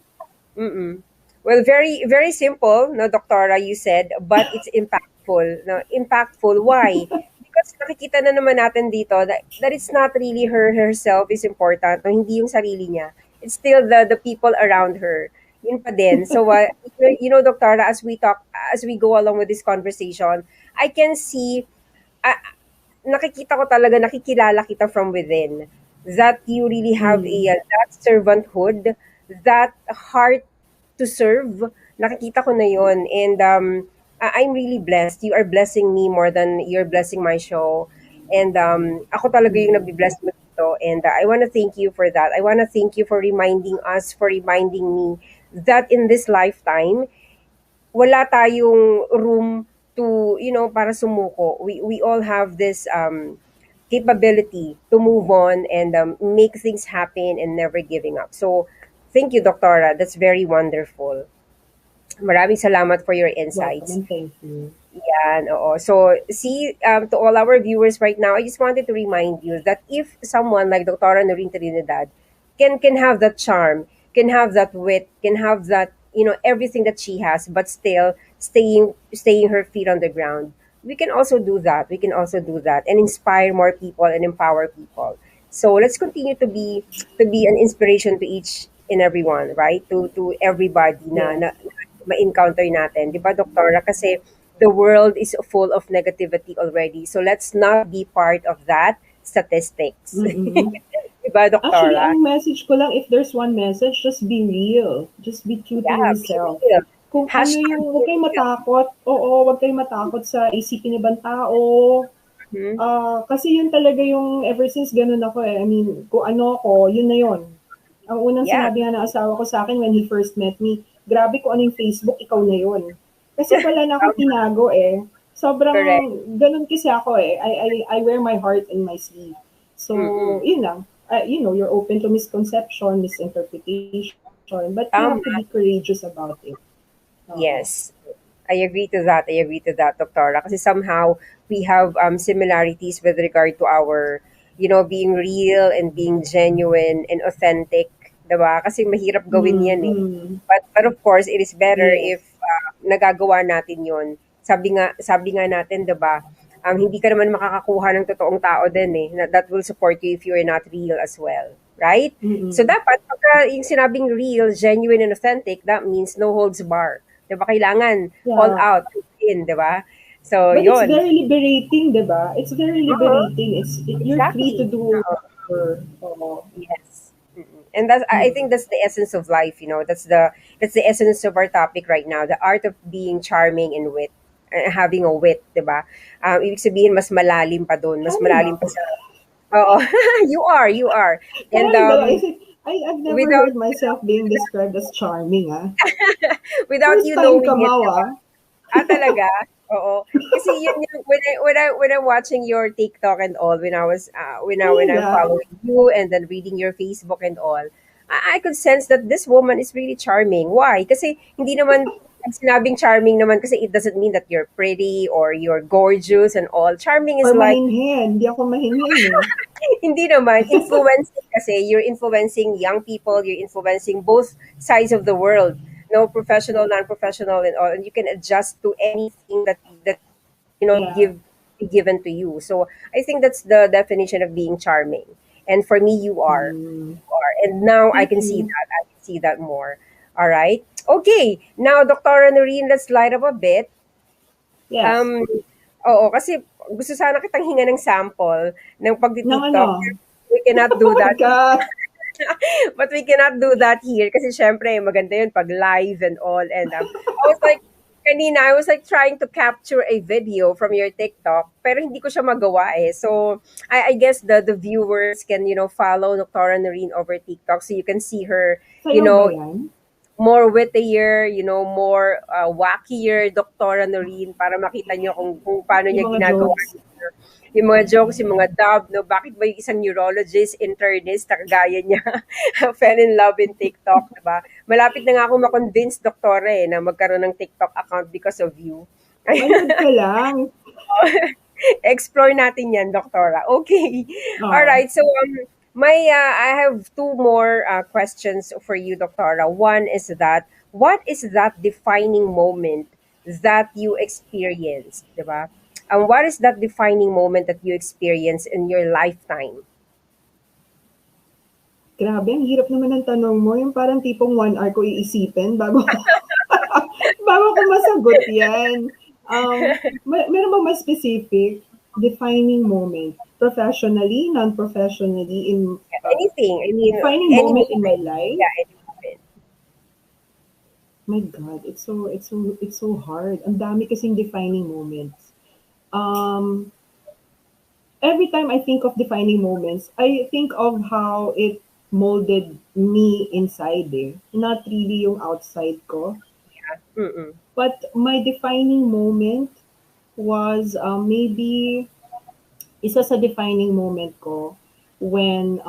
Mm-mm. Well, very very simple, no, Doctora, you said, but it's impactful. No, impactful. Why? Because nakikita na naman natin dito that it's not really herself is important, no, hindi yung sarili niya. It's still the people around her. Yun pa din. So, Doctora, as we go along with this conversation, I can see, uh, nakikita ko talaga, nakikilala kita from within. That you really have Mm. that servanthood, that heart to serve. Nakikita ko na yon. And I'm really blessed. You are blessing me more than you're blessing my show. And ako talaga yung Mm. nabibless mo dito. And I want to thank you for that. I want to thank you for reminding us, for reminding me that in this lifetime, wala tayong room to, para sumuko. We all have this capability to move on and make things happen and never giving up. So, thank you, Doctora. That's very wonderful. Maraming salamat for your Welcome insights. and thank you. Yan, oo. So, see, to all our viewers right now, I just wanted to remind you that if someone like Dr. Noreen Trinidad can have that charm, can have that wit, can have that, everything that she has, but still staying her feet on the ground, we can also do that. We can also do that and inspire more people and empower people. So let's continue to be an inspiration to each and everyone, right? To everybody na Yes. ma-encounter natin. 'Di ba, Doktora? Kasi the world is full of negativity already. So let's not be part of that statistics. Mm-mm. Diba, Actually, Doktora? ang message ko lang, if there's one message, just be real. Just be true to Yeah, be yourself. real. Kung ano Hashtag yung, be huwag kayong real. matakot. Oo, huwag kayong matakot sa isipin ng ibang tao. Hmm? Kasi yun talaga yung, ever since ganun ako eh. I mean, kung ano ako, yun na yun. Ang unang Yeah. sinabi nga ng asawa ko sa akin when he first met me, grabe ko ano yung Facebook, ikaw na yun. Kasi wala na akong tinago eh. Sobrang, Correct. ganun kasi ako eh. I wear my heart in my sleeve. So, Mm-mm. yun lang. You're open to misconception, misinterpretation, but you Tama. have to be courageous about it. Oo. Yes. I agree to that. I agree to that, Doctora. Kasi somehow we have similarities with regard to our, being real and being genuine and authentic. Diba? Kasi mahirap gawin yan eh. Mm-mm. But of course, it is better Yes. if nagagawa natin yon. Sabi nga natin, 'di ba? Hindi ka naman makakakuha ng totoong tao din eh. That will support you if you are not real as well, right? So Mm-mm. dapat pagka yung sinabing real, genuine and authentic, that means no holds bar. 'Di ba? Kailangan all Yeah. out in, 'di ba? So, But it's 'yon. very liberating, di ba? It's very Uh-huh. liberating. You're free to Exactly. do whatever. Oo. Yes. Mm-mm. And I think Mm. that's the essence of life, that's the essence of our topic right now, the art of being charming and wit, having a wit, 'di ba? Ibig sabihin mas malalim pa doon, mas Charming malalim ako. pa sa Oo. you are. And Charming talaga. I've never without heard myself being described as charming, ah. without First you time knowing it, kamaw, 'di ba? ah. Talaga? Oo. Kasi yun yung when I'm watching your TikTok and all, when I'm Talaga. following you and then reading your Facebook and all, I could sense that this woman is really charming. Why? Kasi hindi naman pag sinabing charming naman kasi it doesn't mean that you're pretty or you're gorgeous and all. Charming is Or like mahinhin. Hindi ako mahinhin, eh. hindi naman influencing kasi you're influencing young people, you're influencing both sides of the world. No, professional, non-professional and all, and you can adjust to anything that Yeah. be given to you. So I think that's the definition of being charming. And for me, you are. Mm. You are. And now I Thank can see you. that. I can see that more. All right. Okay. Now, Dr. Noreen, let's light up a bit. Yes. Um, Oo, kasi gusto sana kitang hinga ng sample ng Nang pagti-TikTok. ano? We cannot Oh do my that. God. But we cannot do that here kasi syempre maganda yun pag live and all. And I was like trying to capture a video from your TikTok pero hindi ko siya magawa eh. So I guess the viewers can follow Dr. Noreen over TikTok so you can see her you Sayaw ba know yan? more wittier, more wackier Dr. Noreen para makita nyo kung paano Yung niya mga ginagawa jokes. yung mga jokes, yung mga dub, no? Bakit ba yung isang neurologist, internist, na kagaya niya, fell in love in TikTok, diba? Malapit na nga ako makonvince, doktora, na magkaroon ng TikTok account because of you. Manood ka lang. Explore natin yan, doktora. Okay. All Oh. right. So, I have two more questions for you, doktora. One is that, what is that defining moment that you experienced, diba? What is that defining moment that you experience in your lifetime? Grabe, ang hirap naman ng tanong mo. Yung parang tipong 1 hour ko iisipin bago bago ko masagot yan. Meron ba mas specific defining moment? Professionally, non-professionally, Anything. I mean, defining any moment in my moment. life? Yeah, any moment. My God, it's so hard. Ang dami kasing defining moments. Every time I think of defining moments, I think of how it molded me inside eh. Not really yung outside ko. Mm-mm. But my defining moment was maybe isa sa defining moment ko when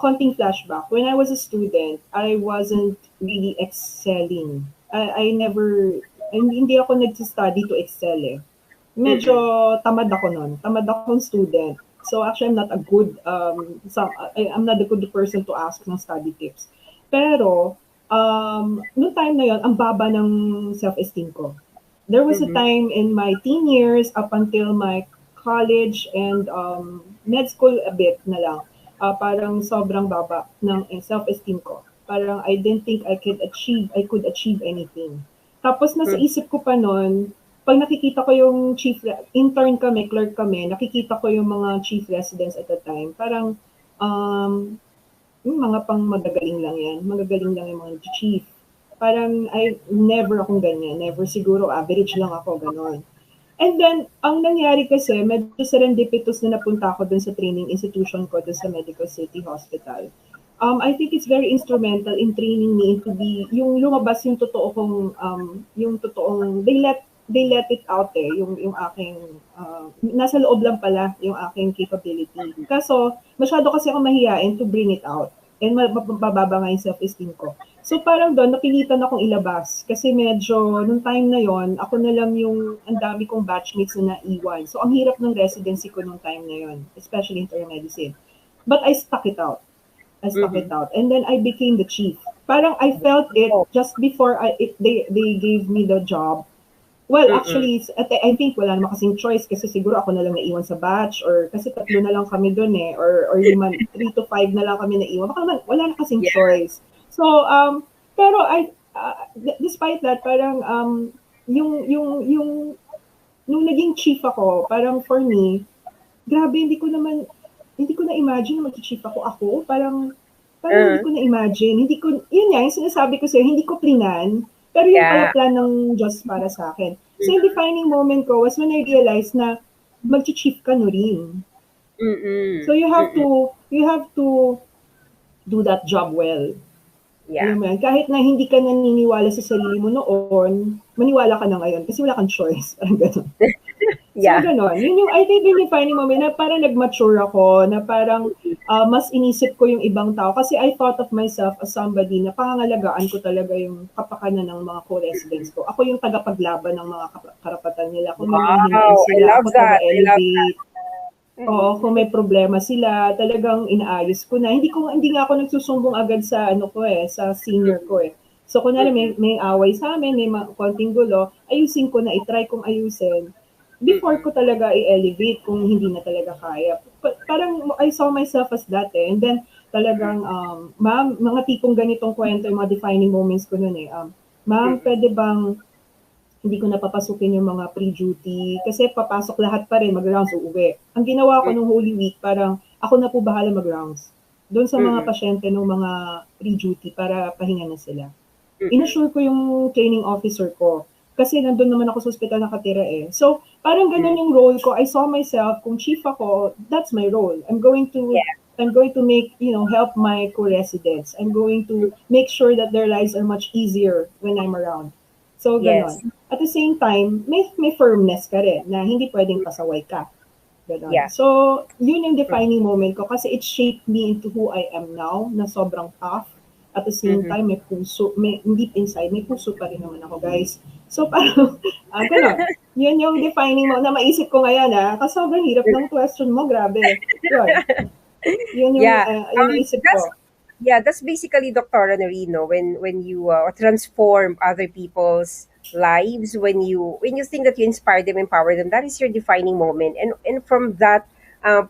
konting flashback. When I was a student, I wasn't really excelling. I never, hindi ako nag-study to excel eh. Medyo Mm-mm. tamad ako nun. Tamad akong student. So actually, I'm not a good person to ask ng study tips. Pero, noong time na yon, ang baba ng self-esteem ko. There was a Mm-hmm. time in my teen years up until my college and med school a bit na lang. Parang sobrang baba ng self-esteem ko. Parang I didn't think I could achieve anything. Tapos nasa isip ko pa noon, pag nakikita ko yung intern kami, clerk kami, nakikita ko yung mga chief residents at the time, parang, yung mga pang magagaling lang yan. Magagaling lang yung mga chief. Parang, never akong ganyan. Never siguro, average lang ako, ganon. And then, ang nangyari kasi, medyo serendipitous na napunta ako dun sa training institution ko, dun sa Medical City Hospital. I think it's very instrumental in training me to be, yung lumabas yung totoo kong, yung totoong, they let it out yung aking, nasa loob lang pala yung aking capability. Kaso, masyado kasi ako mahihain to bring it out. And mababa nga yung self-esteem ko. So parang doon, napilitan akong ilabas. Kasi medyo, nung time na yon ako na lang yung, ang dami kong batchmates na naiwan. So ang hirap ng residency ko nung time na yon, especially internal medicine. But I stuck it out. I stuck it out. And then I became the chief. Parang I felt it just before they gave me the job. Well, actually, I think wala naman kasing choice kasi siguro ako na lang naiwan sa batch or kasi 3 na lang kami doon or 3 to 5 na lang kami naiwan. Baka naman, wala na kasing choice. So, pero despite that, parang yung nung naging chief ako, parang for me, grabe, hindi ko na-imagine na mag-chief ako. Parang hindi ko na-imagine. Yun nga, yung sinasabi ko sa'yo, hindi ko plinan. Pero yung pala plan ng Diyos para sa akin. So, yung defining moment ko was when I realized na mag-chief ka, Noreen. So, you have to do that job well. Yeah. Alam mo yan, kahit na hindi ka naniniwala sa sarili mo noon, maniwala ka na ngayon kasi wala kang choice. Parang gano'n. Yeah. So, gano'n. Yun yung, I think yung defining moment na parang nag-mature ako, na parang mas inisip ko yung ibang tao. Kasi I thought of myself as somebody na pangangalagaan ko talaga yung kapakanan ng mga co-residents ko. Ako yung tagapaglaban ng mga karapatan nila. Kung may mga hinain sila, ako taga-elevate. Oo, kung may problema sila, talagang inaayos ko na. Hindi nga ako nagsusumbong agad sa sa senior ko eh. So kunwari may away sa amin, may konting gulo, ayusin ko na, i-try kong ayusin. Before ko talaga i-elevate kung hindi na talaga kaya. Parang I saw myself as that eh. And then talagang, ma'am, mga tipong ganitong kwento, yung mga defining moments ko nun eh. Ma'am, pwede bang hindi ko napapasukin yung mga pre-duty kasi papasok lahat pa rin, mag-rounds uuwi. Ang ginawa ko nung Holy Week, parang ako na po bahala mag-rounds. Doon sa mga pasyente ng mga pre-duty para pahinga na sila. Inassure ko yung training officer ko kasi nandun naman ako sa ospital nakatira eh. So, parang ganun yung role ko. I saw myself, kung chief ako, that's my role. I'm going to make, help my co-residents. I'm going to make sure that their lives are much easier when I'm around. So, ganon. Yes. At the same time, may firmness ka rin na hindi pwedeng pasaway ka. Ganon. Yeah. So, yun yung defining moment ko kasi it shaped me into who I am now na sobrang tough. At the same time, may puso, deep inside, may puso pa rin naman ako, guys. So, parang, ganon. Yun yung defining mo na maisip ko ngayon, kasi sobrang hirap ng question mo, grabe. Yun yung naisip ko. Yeah, that's basically Dr. Noreen, no? When you transform other people's lives, when you think that you inspire them, empower them, that is your defining moment. And from that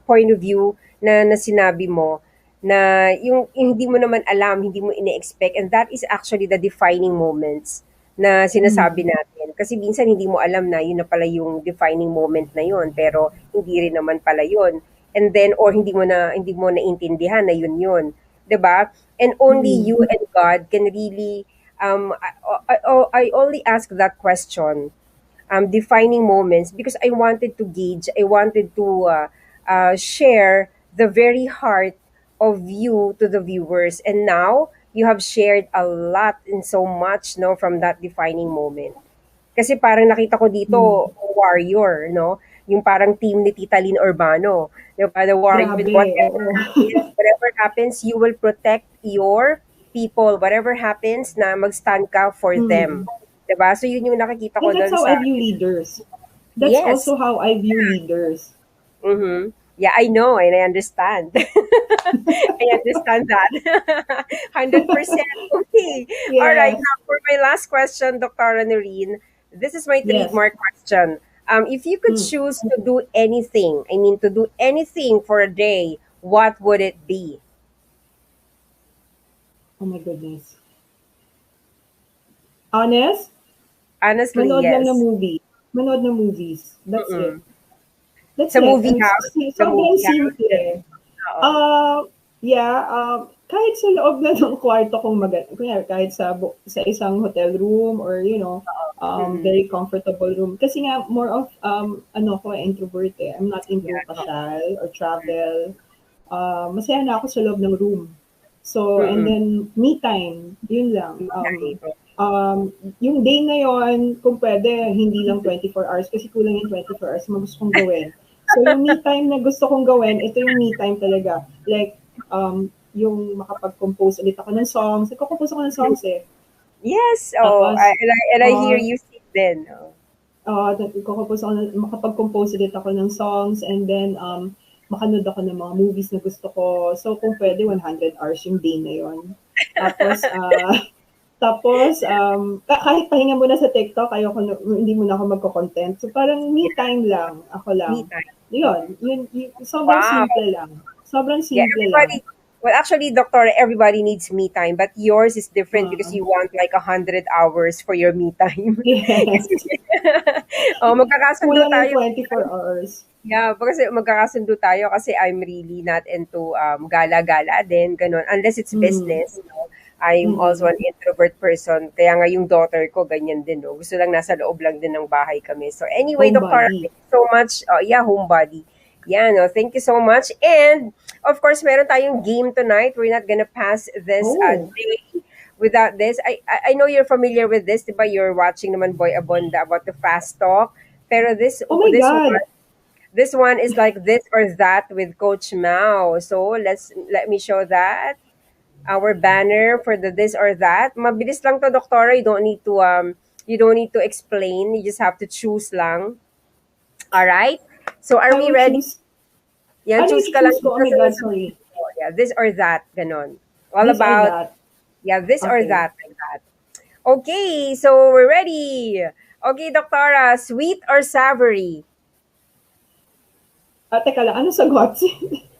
point of view na sinabi mo na yung hindi mo naman alam, hindi mo ine-expect, and that is actually the defining moments na sinasabi natin. Kasi minsan hindi mo alam na yun na pala yung defining moment na yun, pero hindi rin naman pala yun. And then, or hindi mo naintindihan na yun. 'Di ba? And only you and God can really I only ask that question, defining moments, because I wanted to gauge, I wanted to share the very heart of you to the viewers, and now you have shared a lot and so much, no, from that defining moment. Kasi parang nakita ko dito, warrior, no? Yung parang team ni Tita Lynn Urbano. Yung the warrior with whatever happens, you will protect your people. Whatever happens, na mag-stand ka for them. Diba? So yun yung nakikita ko doon sa... And that's how I view leaders. That's also how I view leaders. Yeah, I know and I understand. I understand that. 100%. Okay. Yes. All right. Now, for my last question, Dr. Noreen, this is my trademark question. If you could choose to do anything, to do anything for a day, what would it be? Oh my goodness. Honestly, Honestly, manood yes. lang ng movie. manood ng movies. That's it. Mm-mm. That's Sa it. movie And house, the sobrang movie house. simple. Oo. Yeah, kahit sa loob na ng kwarto kung kunyari kahit sa isang hotel room or Mm-mm. very comfortable room. Kasi nga more of introvert eh. I'm not into Yeah. pasyal or travel. Masaya na ako sa loob ng room. So, and Mm-mm. then me time, yun lang. Okay. Yung day na yon, kung pwede, hindi lang 24 hours kasi kulang yung 24 hours na gusto kong gawin. So, yung me time na gusto kong gawin, ito yung me time talaga. Like, yung makapag-compose ulit ako ng songs. Nagko-compose ako ng songs eh. Yes. Oh, Tapos, I hear uh, you sing then. Oh. makapag-compose ulit ako ng songs and then makanood ako ng mga movies na gusto ko. So kung pwede 100 hours yung day na yon. Tapos kahit pahinga muna sa TikTok, hindi muna ako magko-content. So parang me time lang, ako Me lang. time. Yun, sobrang Wow. simple lang. Sobrang Yeah, simple lang. everybody. Well, actually, Doctor, everybody needs me time, but yours is different because Uh, you want like 100 hours for your me time. yes. Oh, magkakasundo Kulang yung tayo. 24 hours. Yeah, kasi magkakasundo tayo kasi I'm really not into gala-gala din, ganun. Unless it's Mm. business, no? I'm also Mm. an introvert person. Kaya nga yung daughter ko, ganyan din, no? Gusto lang nasa loob lang din ng bahay kami. So anyway, Doctor, Homebody. thank you so much. Yeah, homebody. Yeah, no, thank you so much. And of course, meron tayong game tonight. We're not gonna pass this Oh, day without this. I know you're familiar with this, diba? You're watching naman Boy Abonda about the fast talk. Pero oh my this God. this one is like this or that with Coach Mao. So let me show that our banner for the this or that. Mabilis lang to, Doktora. You don't need to explain. You just have to choose lang. All right. So are I we will ready? choose. Yan, Ano choose yung ka lang choose ko? Oh dito my sa God, sasabihin sorry. mo. Yeah, this or that, ganon. All This or about, that. yeah, this or Okay. that, like that. Okay, so we're ready. Okay, Doktora, sweet or savory? Teka lang, ano sagot?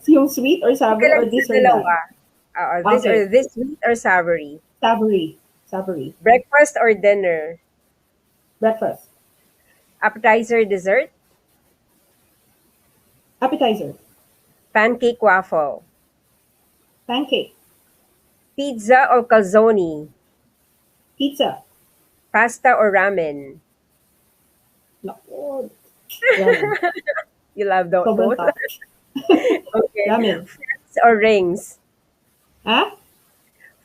Yung sweet or Hindi ka savory lang or sa this or that? dalawa. Okay. This sweet or savory? Savory. Savory. Breakfast or dinner? Breakfast. Appetizer, dessert? Appetizer. Pancake, waffle? Pancake. Pizza or calzone? Pizza. Pasta or ramen? Naku. Ramen. You love Sobrang both? top. Okay. Ramen. Fries or rings? Ha?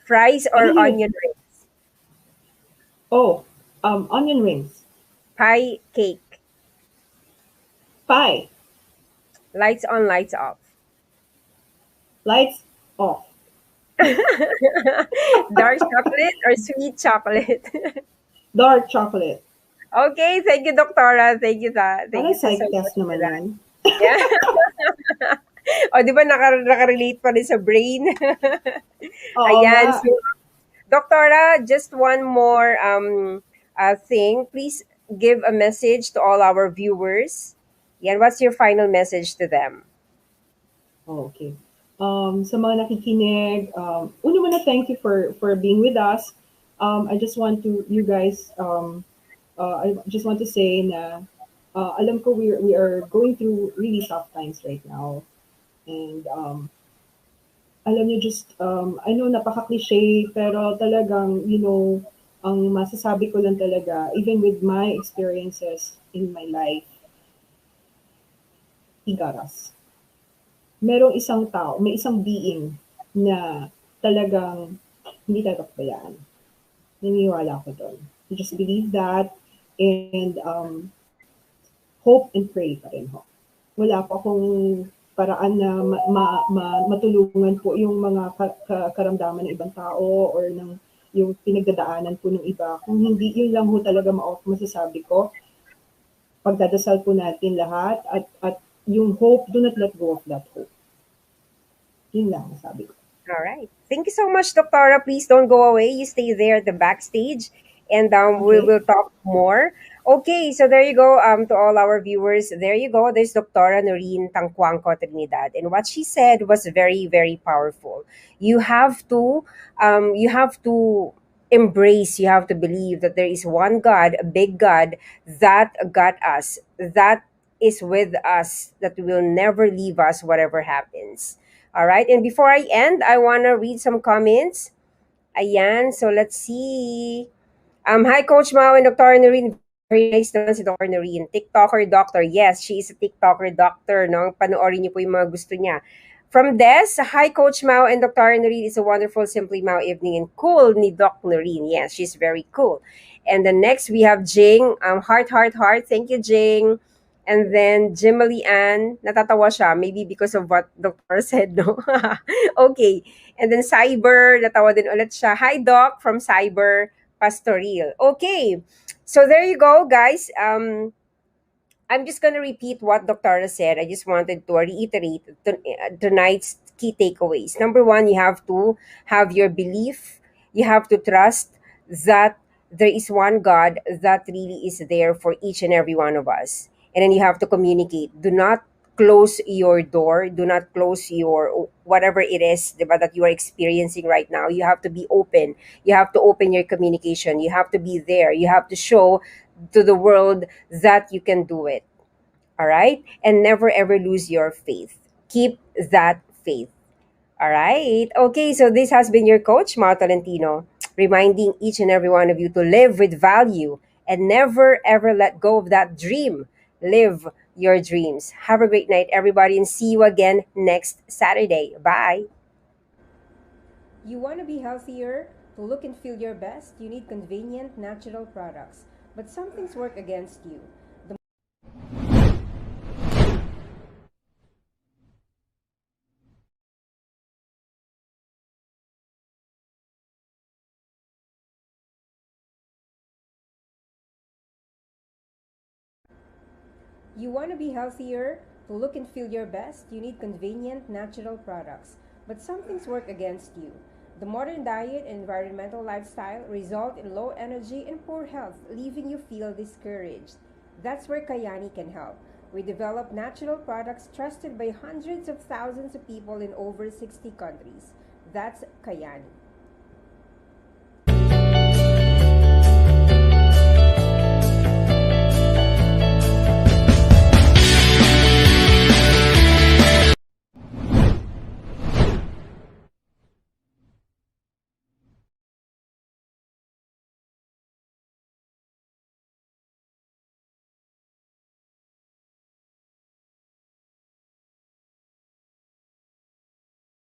Fries I or didn't hear. onion rings? Oh, onion rings. Pie, cake? Pie. Lights on, lights off? Lights off. Dark chocolate or sweet chocolate? Dark chocolate. Okay, thank you, Doctora. Thank Parang you so psych much test for naman that. yan. Yeah. O, di ba nakarelate pa rin sa brain? Oo nga. Ayan. So, Doctora, just one more thing. Please give a message to all our viewers. Yan, what's your final message to them? Oh, okay. Sa mga nakikinig, una muna thank you for being with us. I just want to you guys I just want to say na alam ko we are going through really tough times right now. And alam niyo just I know napaka-cliche pero talagang ang masasabi ko lang talaga even with my experiences in my life, he got us. Merong isang tao, may isang being na talagang hindi tayo pabayaan. Naniniwala ako doon. You just believe that and hope and pray pa rin ho. Wala pa akong paraan na matulungan po yung mga karamdaman ng ibang tao or ng yung pinagdadaanan po ng iba. Kung hindi, yun lang ho talaga masasabi ko. Pagdadasal po natin lahat at yung hope, do not let go of that hope. Yun lang masabi ko. All right. Thank you so much, Doctora. Please don't go away. You stay there at the backstage, and we Okay? will talk more. Okay, so there you go. To all our viewers, there you go. There's Doctora Noreen Tangcuangco Trinidad, and what she said was very, very powerful. You have to embrace, you have to believe that there is one God, a big God, that got us, that is with us, that will never leave us, whatever happens. All right. And before I end, I want to read some comments. Ayan. So let's see. Hi, Coach Mao and Dr. Noreen. Very nice naman si Dr. Noreen. TikToker doctor. Yes, she is a TikToker doctor. No? Panoorin niyo po yung mga gusto niya. From Des, hi, Coach Mao and Dr. Noreen. It's a wonderful Simply Mao evening and cool ni Doc Noreen. Yes, she's very cool. And then next, we have Jing. Heart, heart, heart. Thank you, Jing. And then Jimali Ann, natatawa siya, maybe because of what Dr. said, no? Okay. And then Cyber, natawa din ulit siya. Hi, Doc, from Cyber Pastoril. Okay. So there you go, guys. I'm just going to repeat what Dr. said. I just wanted to reiterate tonight's key takeaways. Number one, you have to have your belief. You have to trust that there is one God that really is there for each and every one of us. And then you have to communicate. Do not close your door. Do not close your whatever it is, diba, that you are experiencing right now. You have to be open. You have to open your communication. You have to be there. You have to show to the world that you can do it. All right? And never ever lose your faith. Keep that faith. All right. Okay, so this has been your coach, Mao Tolentino, reminding each and every one of you to live with value and never ever let go of that dream. Live your dreams. Have a great night, everybody, and see you again next Saturday. Bye. You want to be healthier? To look and feel your best, you need convenient, natural products. But some things work against you. You want to be healthier? To look and feel your best, you need convenient, natural products. But some things work against you. The modern diet and environmental lifestyle result in low energy and poor health, leaving you feel discouraged. That's where Kayani can help. We develop natural products trusted by hundreds of thousands of people in over 60 countries. That's Kayani.